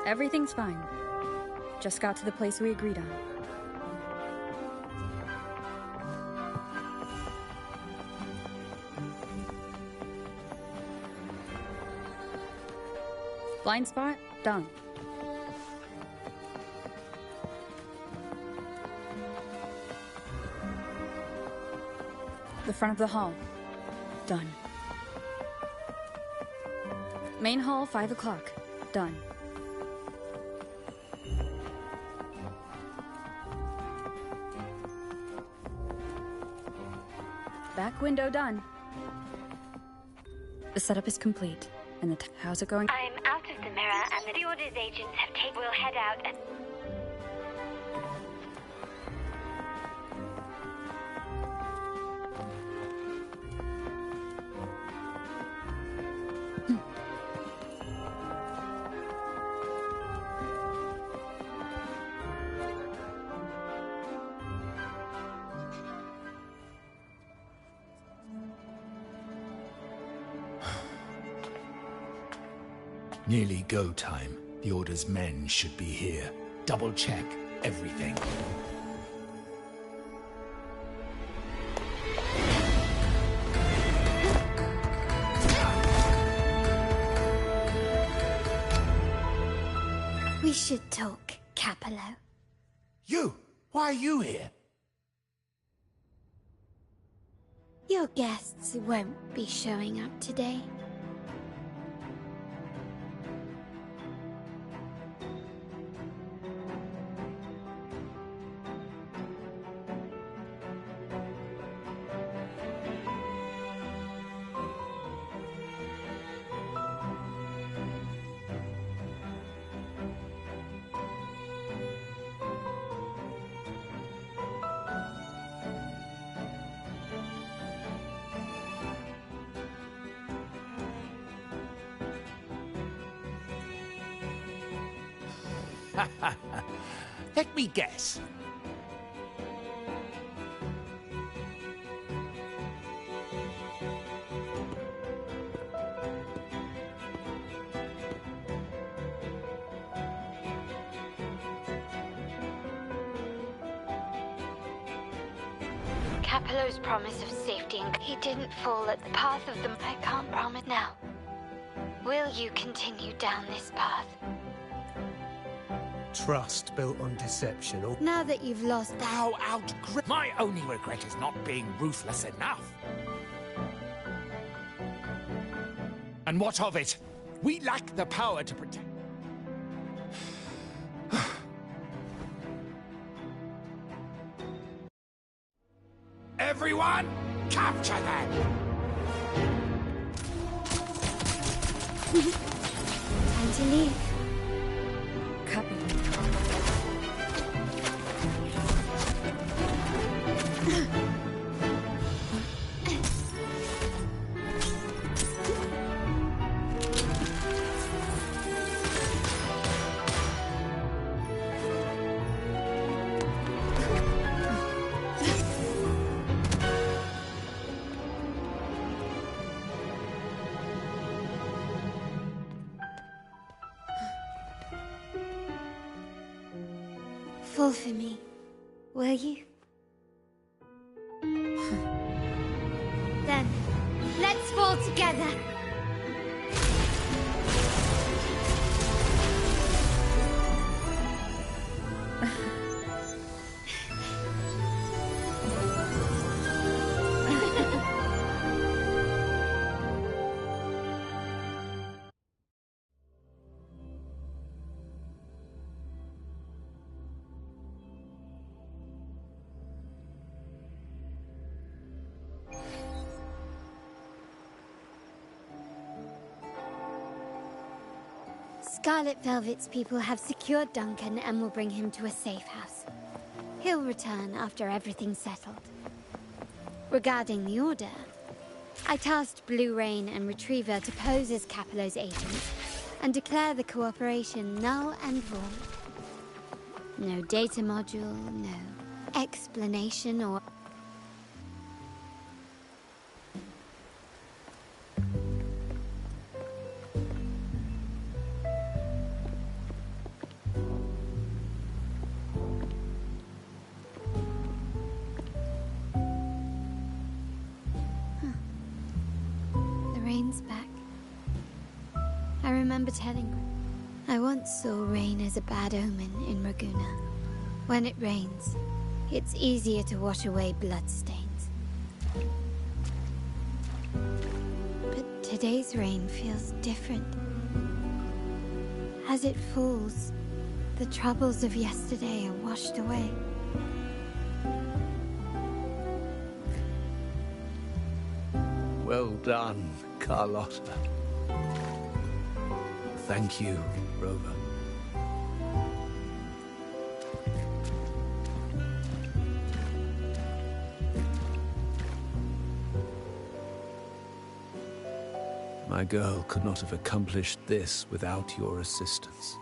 Everything's fine. Just got to the place we agreed on. Blind spot? Done. The front of the hall. Done. Main hall, 5 o'clock. Done. Back window done. The setup is complete. And how's it going? I'm out of the mirror, and the orders agents have taken. We'll head out and... Nearly go time. The Order's men should be here. Double check everything. We should talk, Capello. You! Why are you here? Your guests won't be showing up today. Let me guess. Capello's promise of safety, and he didn't fall at the path of them. I can't promise now. Will you continue down this path? Trust built on deception, or... Now that you've lost... Thou outgrew... My only regret is not being ruthless enough. And what of it? We lack the power to protect... Everyone, capture them! Time to leave. Fall for me, will you? Then, let's fall together! Scarlet Velvet's people have secured Duncan and will bring him to a safe house. He'll return after everything's settled. Regarding the Order, I tasked Blue Rain and Retriever to pose as Capello's agents and declare the cooperation null and void. No data module, no explanation or... back. I remember telling I once saw rain as a bad omen in Raguna. When it rains, it's easier to wash away bloodstains. But today's rain feels different. As it falls, the troubles of yesterday are washed away. Well done, Carlotta. Thank you, Rover. My girl could not have accomplished this without your assistance.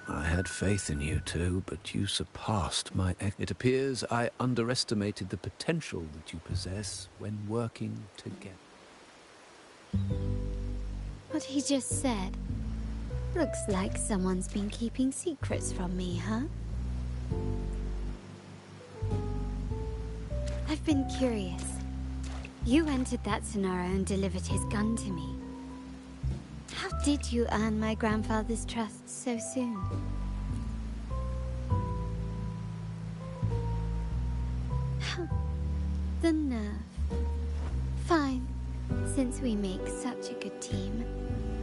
I had faith in you too, but you surpassed my... It appears I underestimated the potential that you possess when working together. What he just said. Looks like someone's been keeping secrets from me, huh? I've been curious. You entered that Sonaro and delivered his gun to me. How did you earn my grandfather's trust so soon? The nerve. Fine. Since we make such a good team,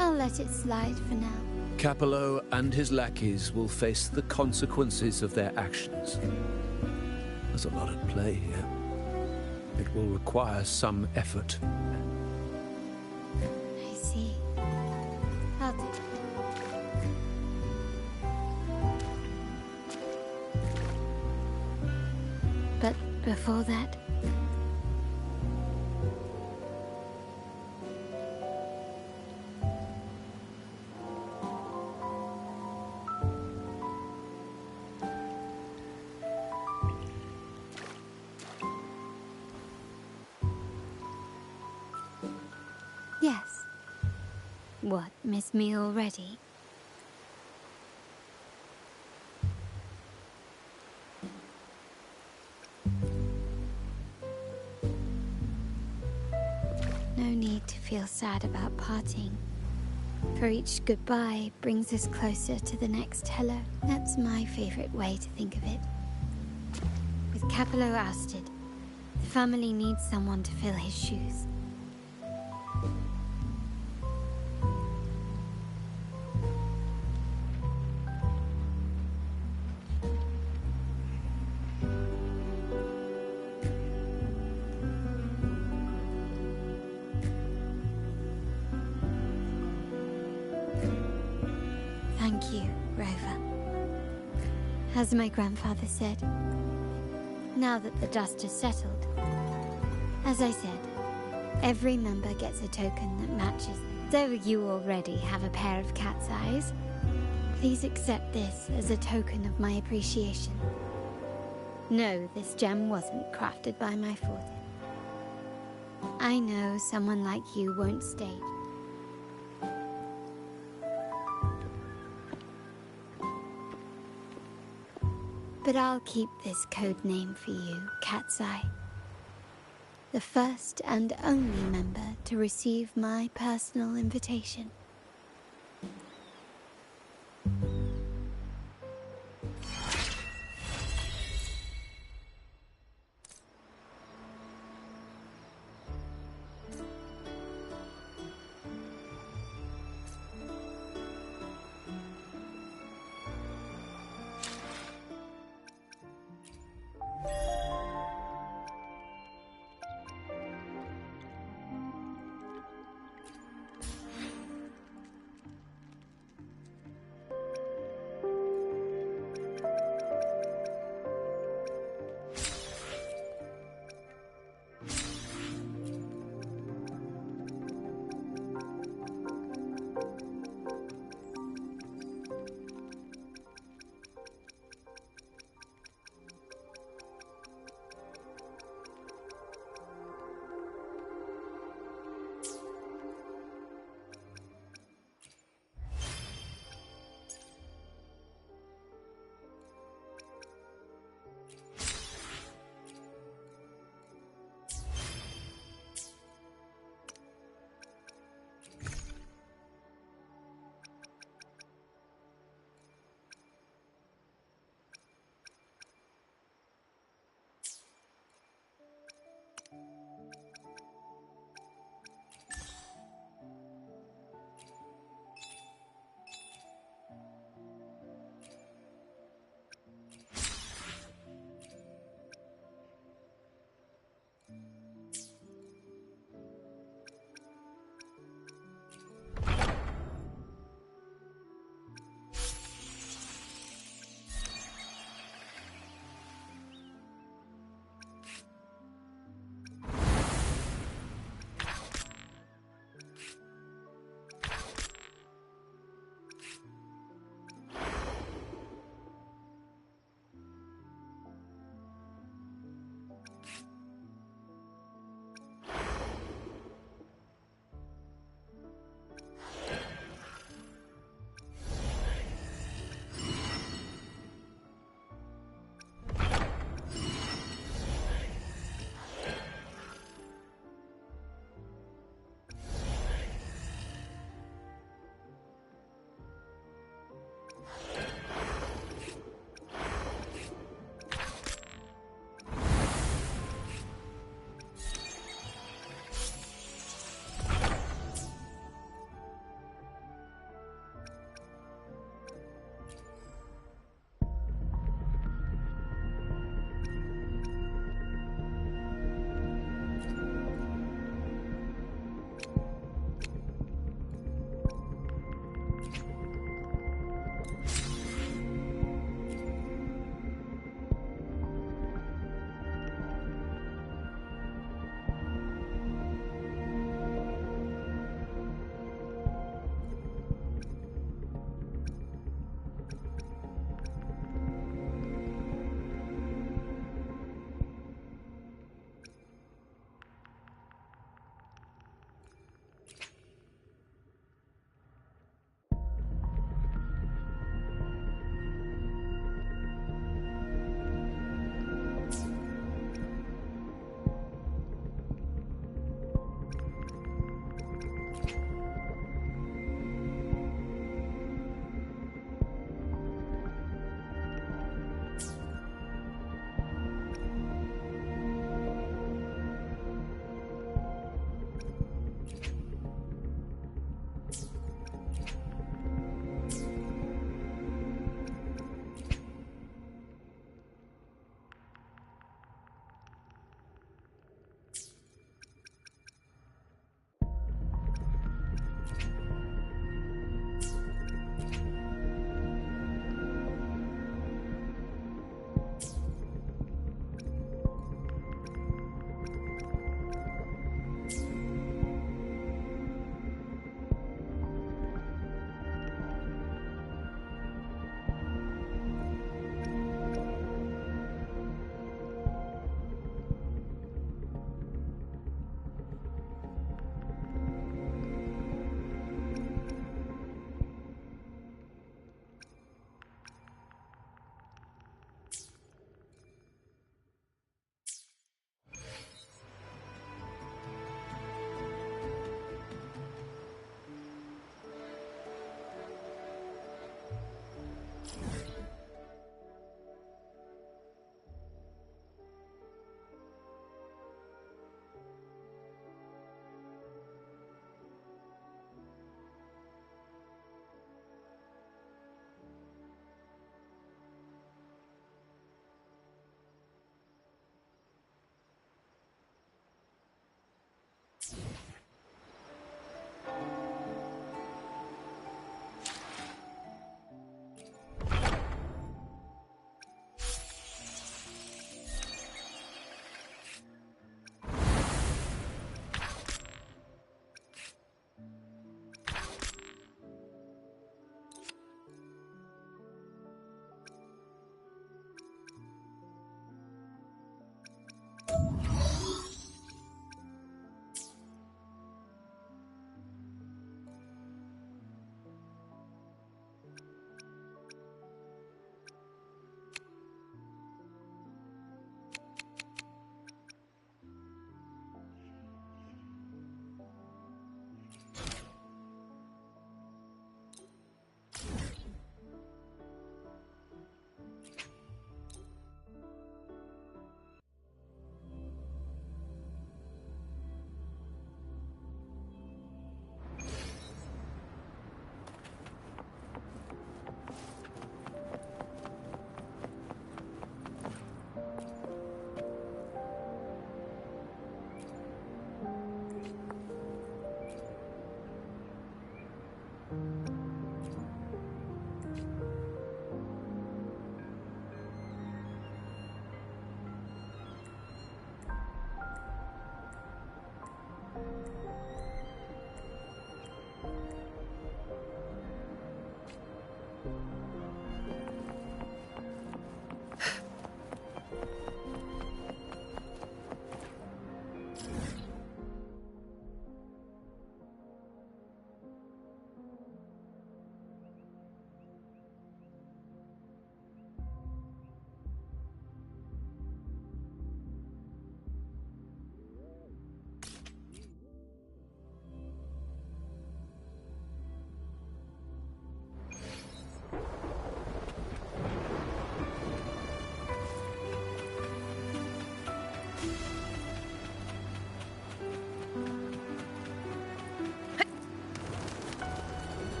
I'll let it slide for now. Capello and his lackeys will face the consequences of their actions. There's a lot at play here. It will require some effort. I see. I'll do it. But before that, Yes. What, miss me already? No need to feel sad about parting. For each goodbye brings us closer to the next hello. That's my favorite way to think of it. With Capello ousted, the family needs someone to fill his shoes. Thank you, Rover. As my grandfather said, now that the dust has settled, as I said, every member gets a token that matches. Though you already have a pair of cat's eyes, please accept this as a token of my appreciation. No, this gem wasn't crafted by my forte. I know someone like you won't stay. But I'll keep this code name for you, Cat's Eye. The first and only member to receive my personal invitation.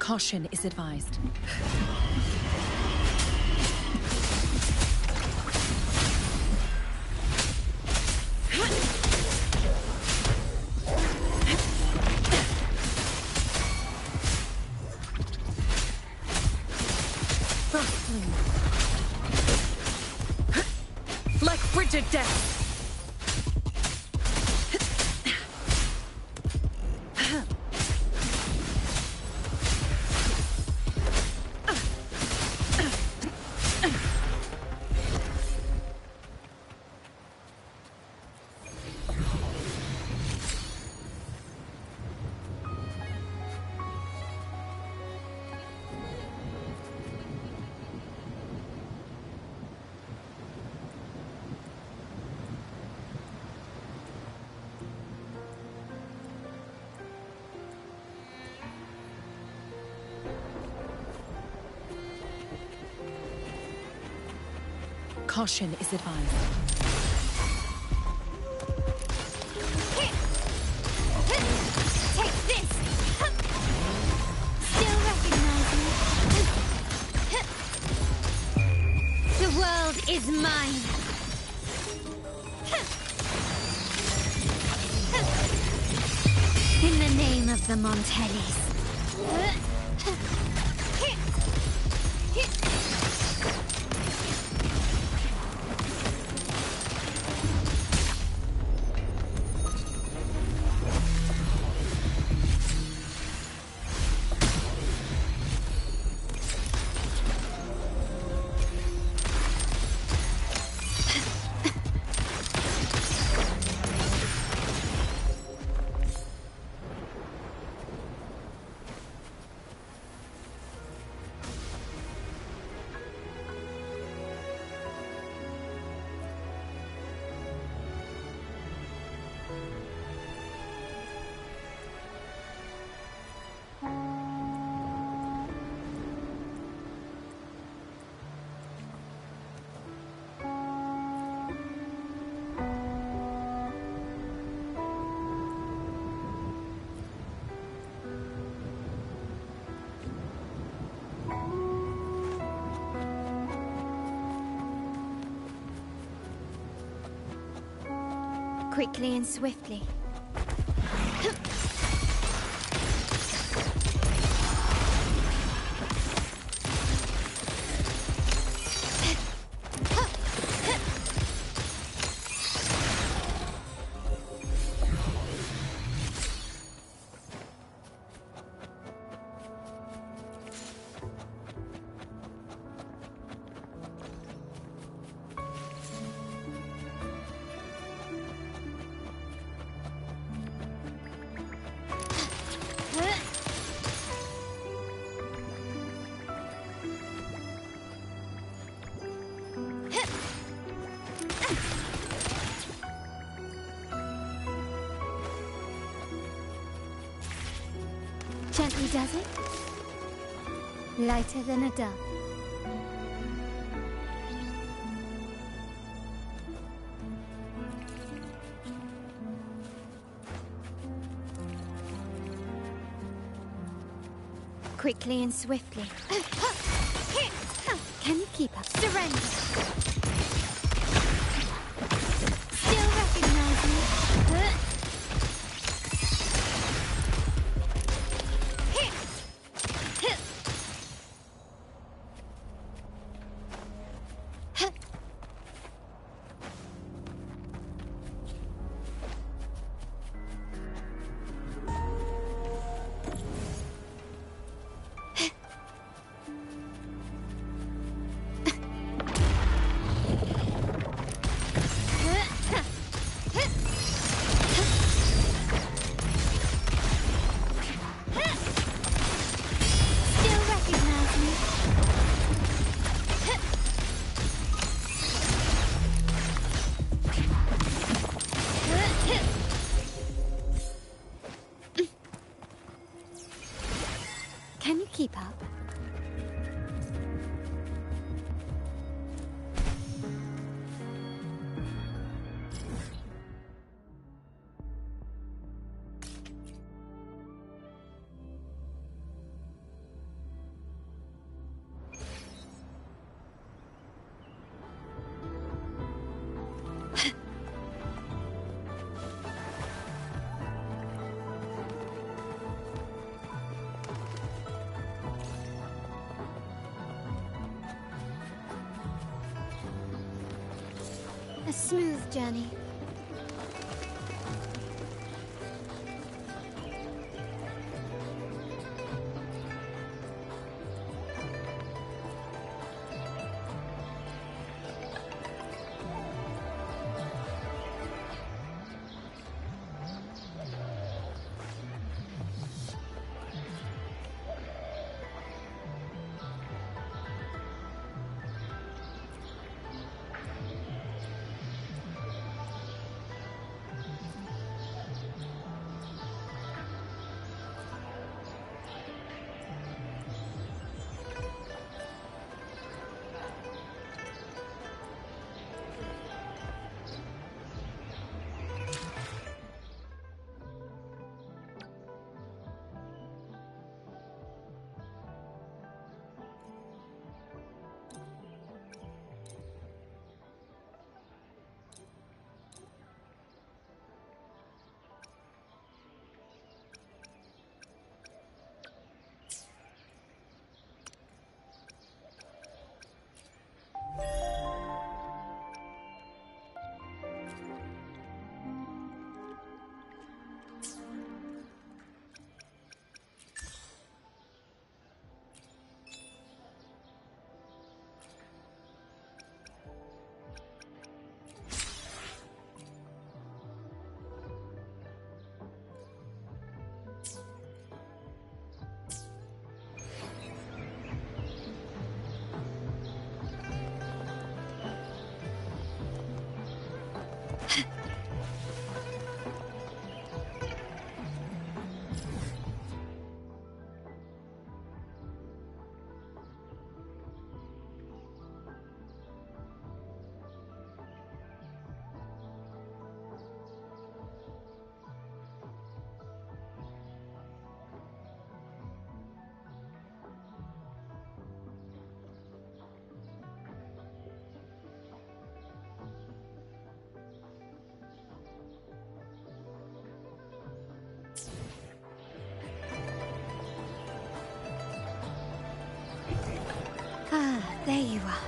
Caution is advised. Like frigid death! Caution is advised. Take this! Still recognize me? The world is mine! In the name of the Montellis. Quickly and swiftly. Gently does it? Lighter than a dove. Quickly and swiftly. Can you keep up? Surrender! Still recognize me? Can you keep up? A smooth journey. Ah, there you are.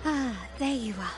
Ah, there you are.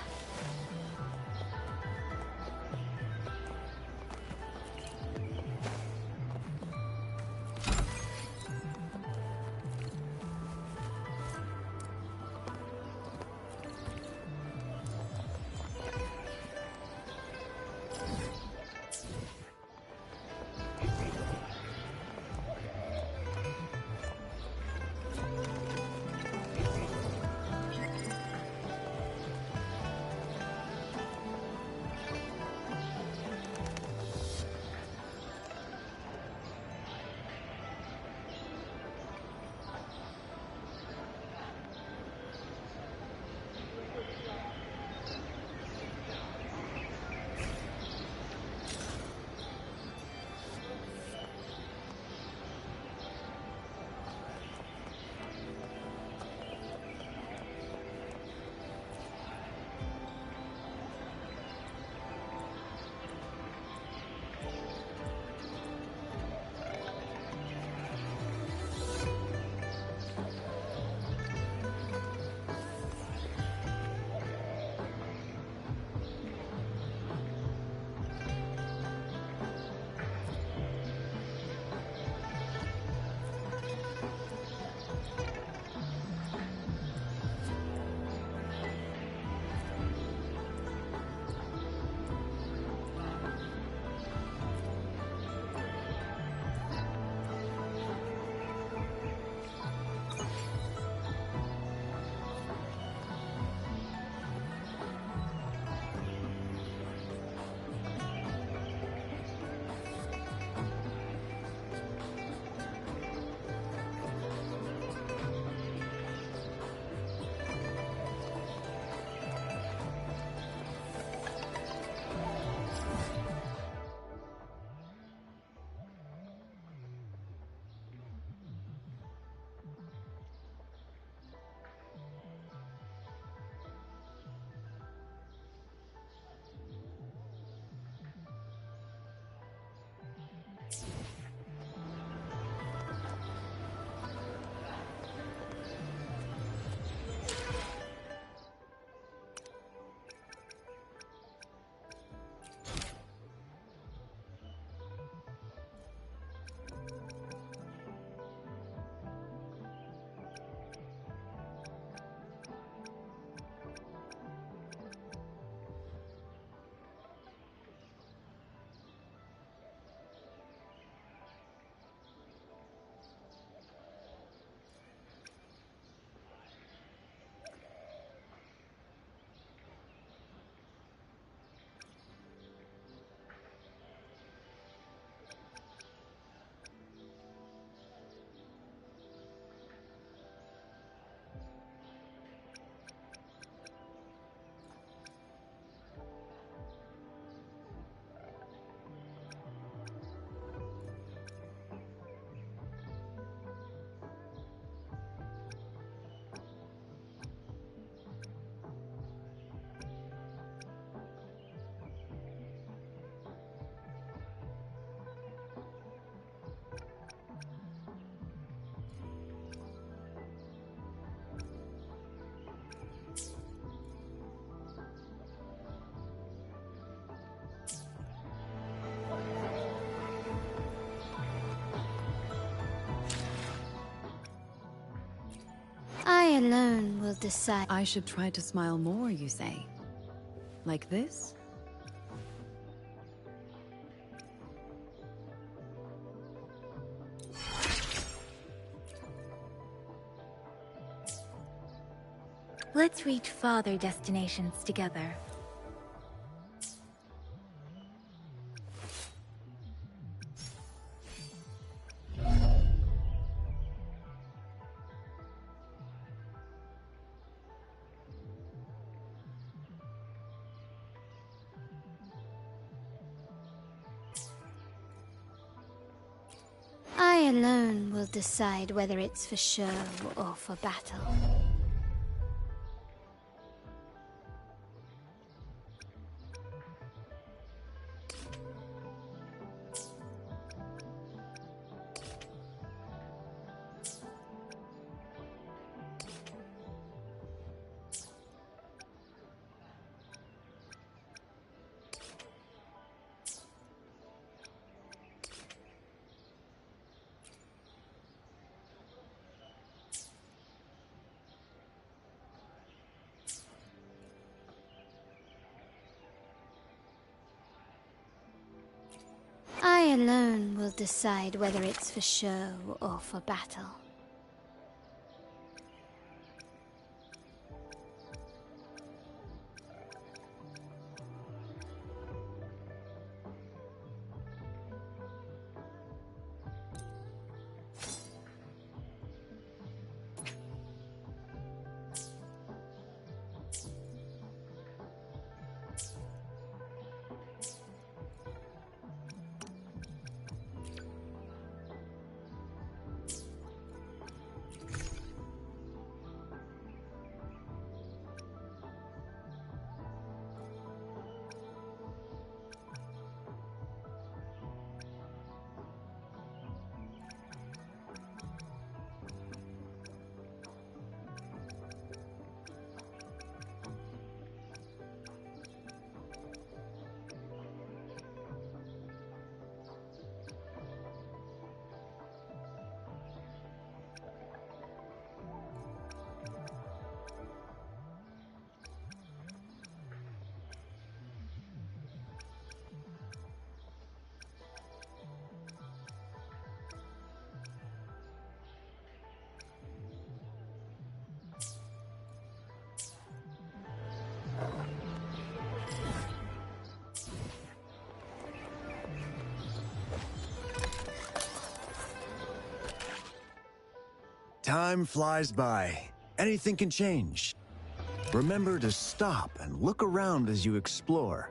alone will decide. I should try to smile more, you say? Like this? Let's reach farther destinations together. I alone will decide whether it's for show or for battle. I alone will decide whether it's for show or for battle. Time flies by. Anything can change. Remember to stop and look around as you explore.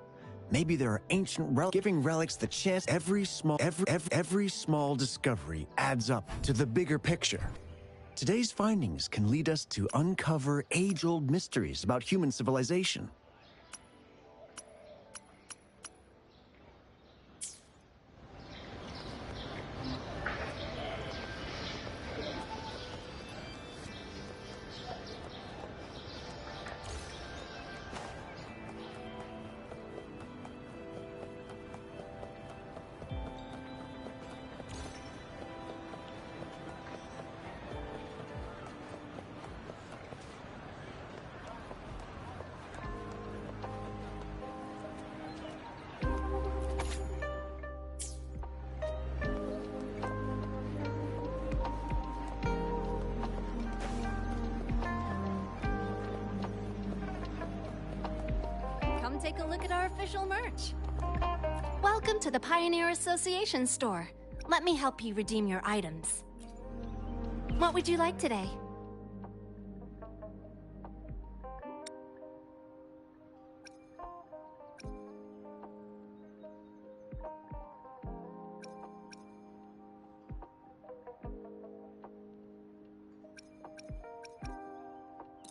Maybe there are ancient giving relics the chance. Every small discovery adds up to the bigger picture. Today's findings can lead us to uncover age-old mysteries about human civilization. Come take a look at our official merch. Welcome to the Pioneer Association store. Let me help you redeem your items. What would you like today?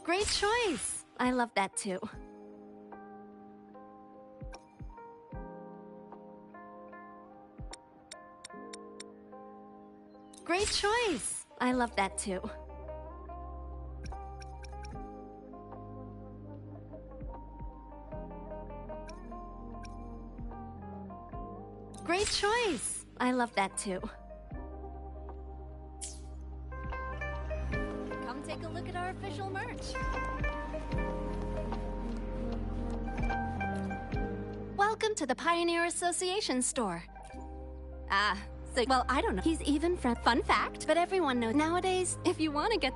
Great choice. I love that too. Great choice. I love that too. Great choice. I love that too. Come take a look at our official special merch. Welcome to the Pioneer Association store. Well, I don't know. He's even fun fact, but everyone knows nowadays, if you want to get...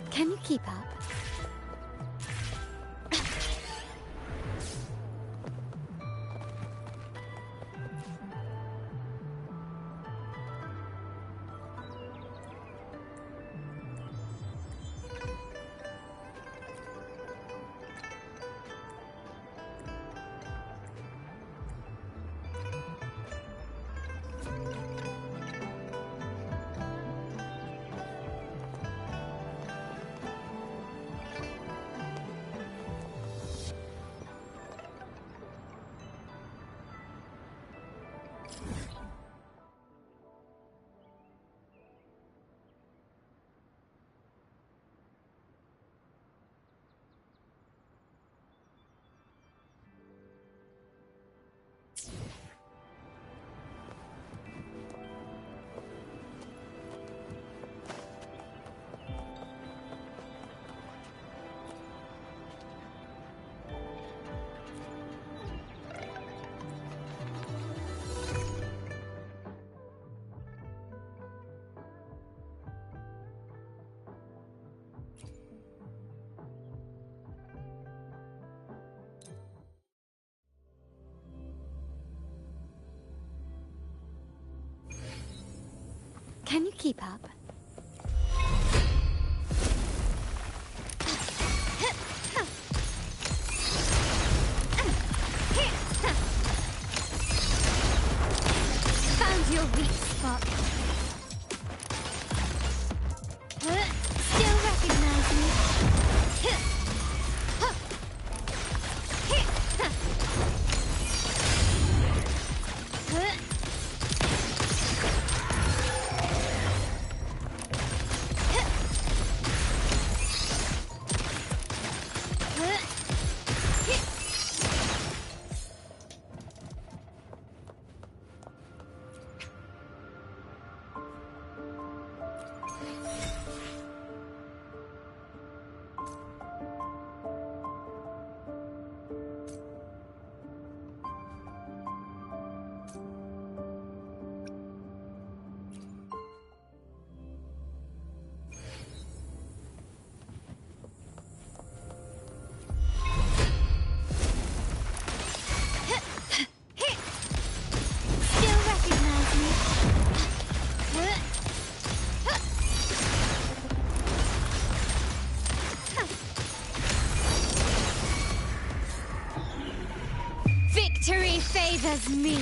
Can you keep up? Can you keep up? Found your weak spot. Still recognize me? Victory favors me.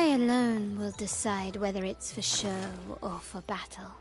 I alone will decide whether it's for show or for battle.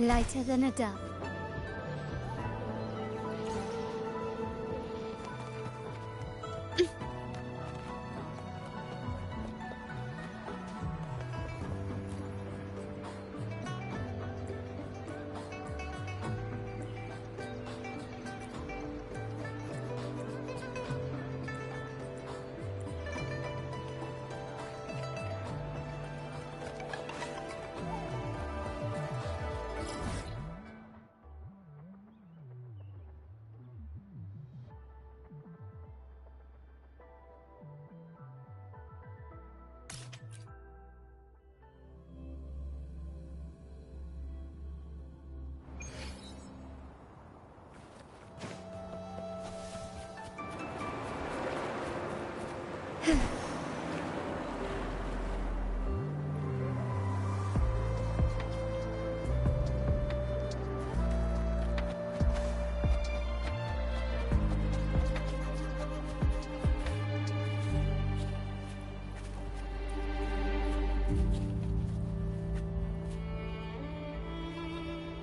Lighter than a dove.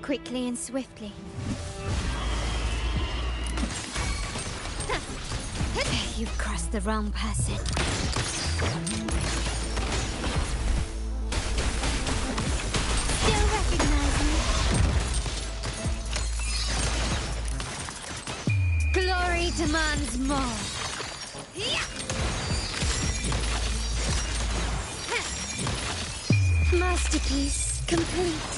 Quickly and swiftly. You've crossed the wrong person. Still recognize me? Glory demands more. Masterpiece complete.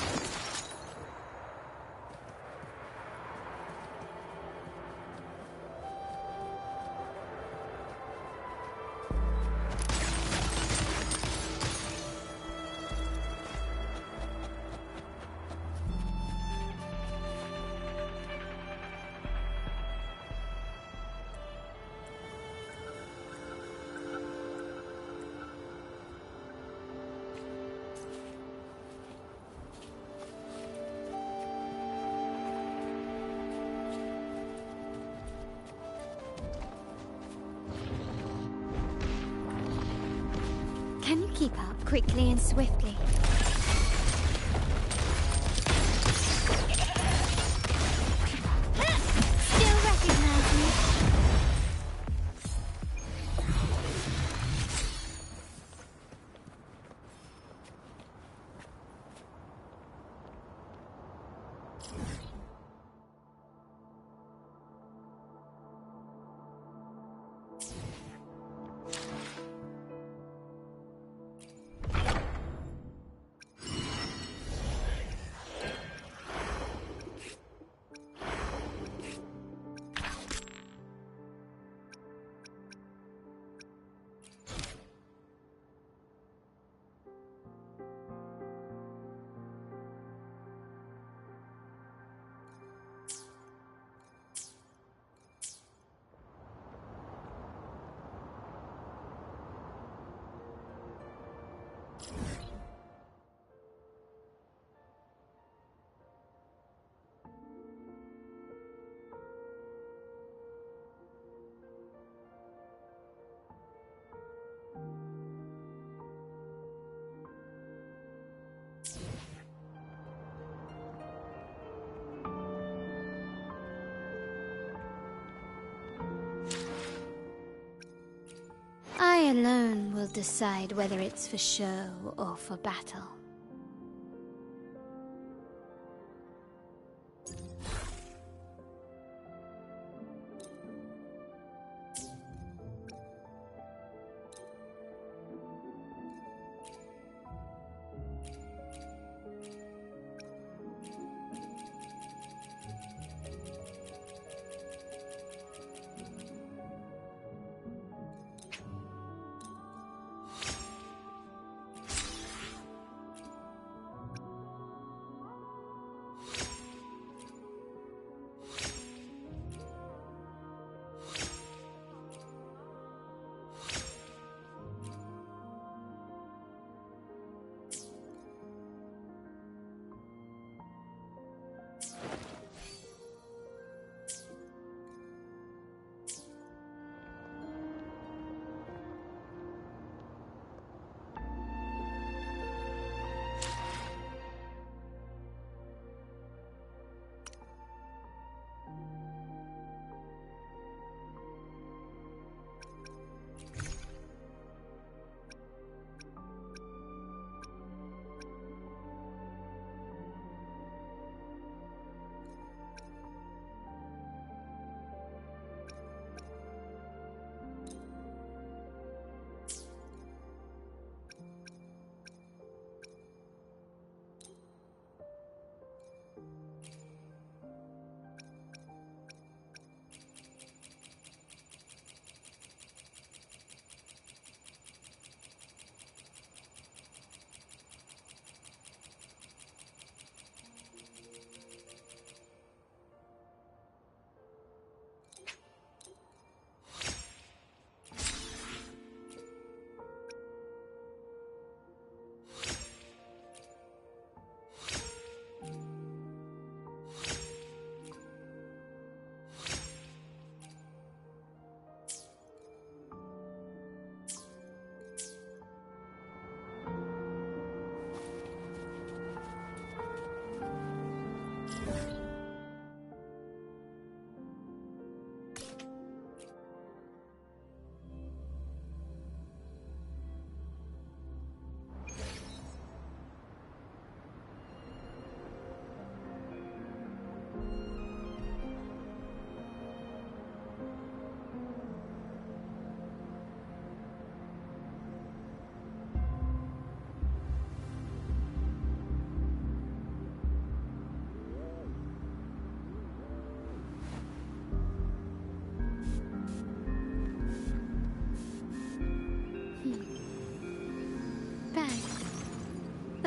Can you keep up quickly and swiftly? Still recognize me? I alone will decide whether it's for show or for battle.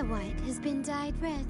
other white has been dyed red.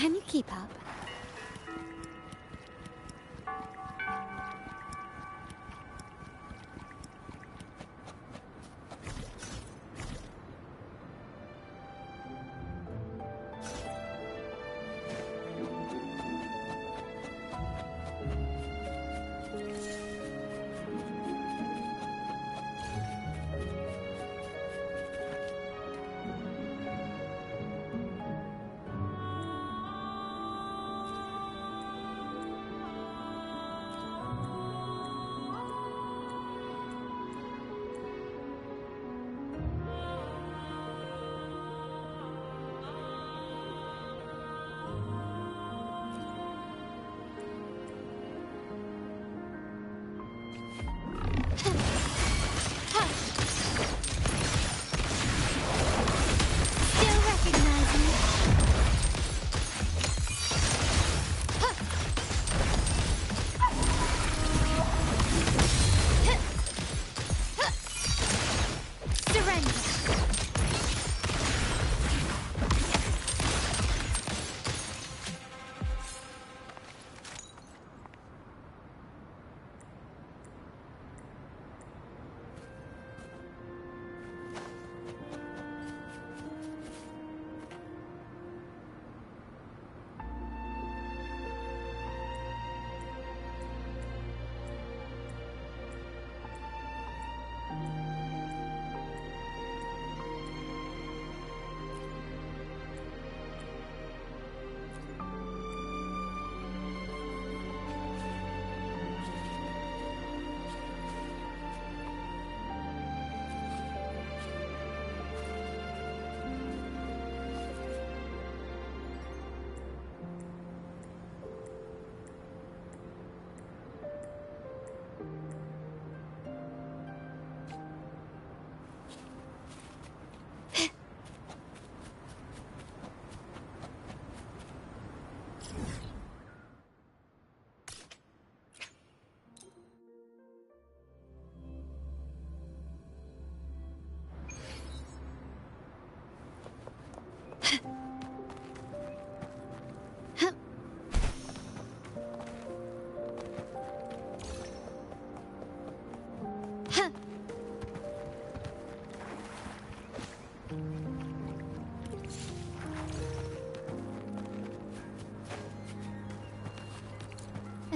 Can you keep up?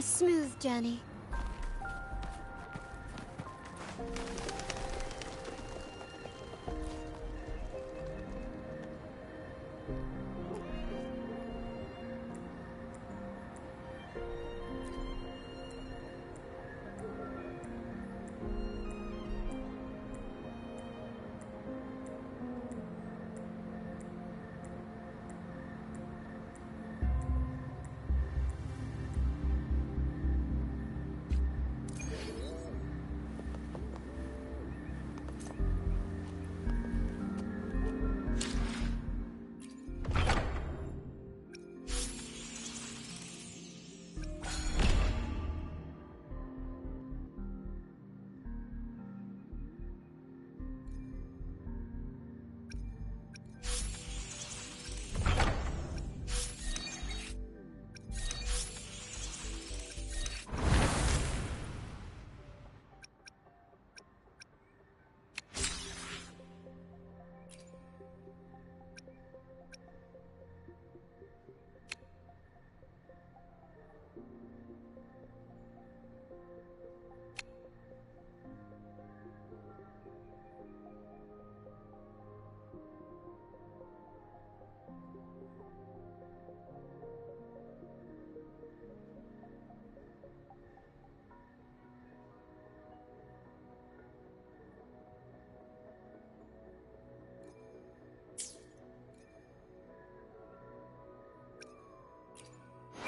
smooth journey.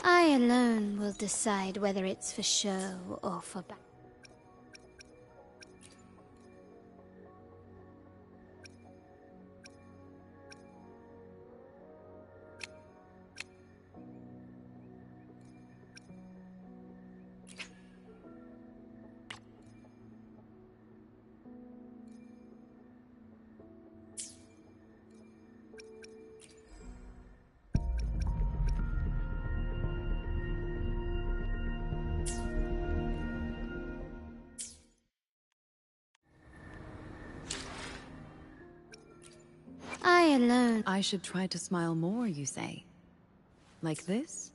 I alone will decide whether it's for show or for back. I alone. I should try to smile more, you say? Like this?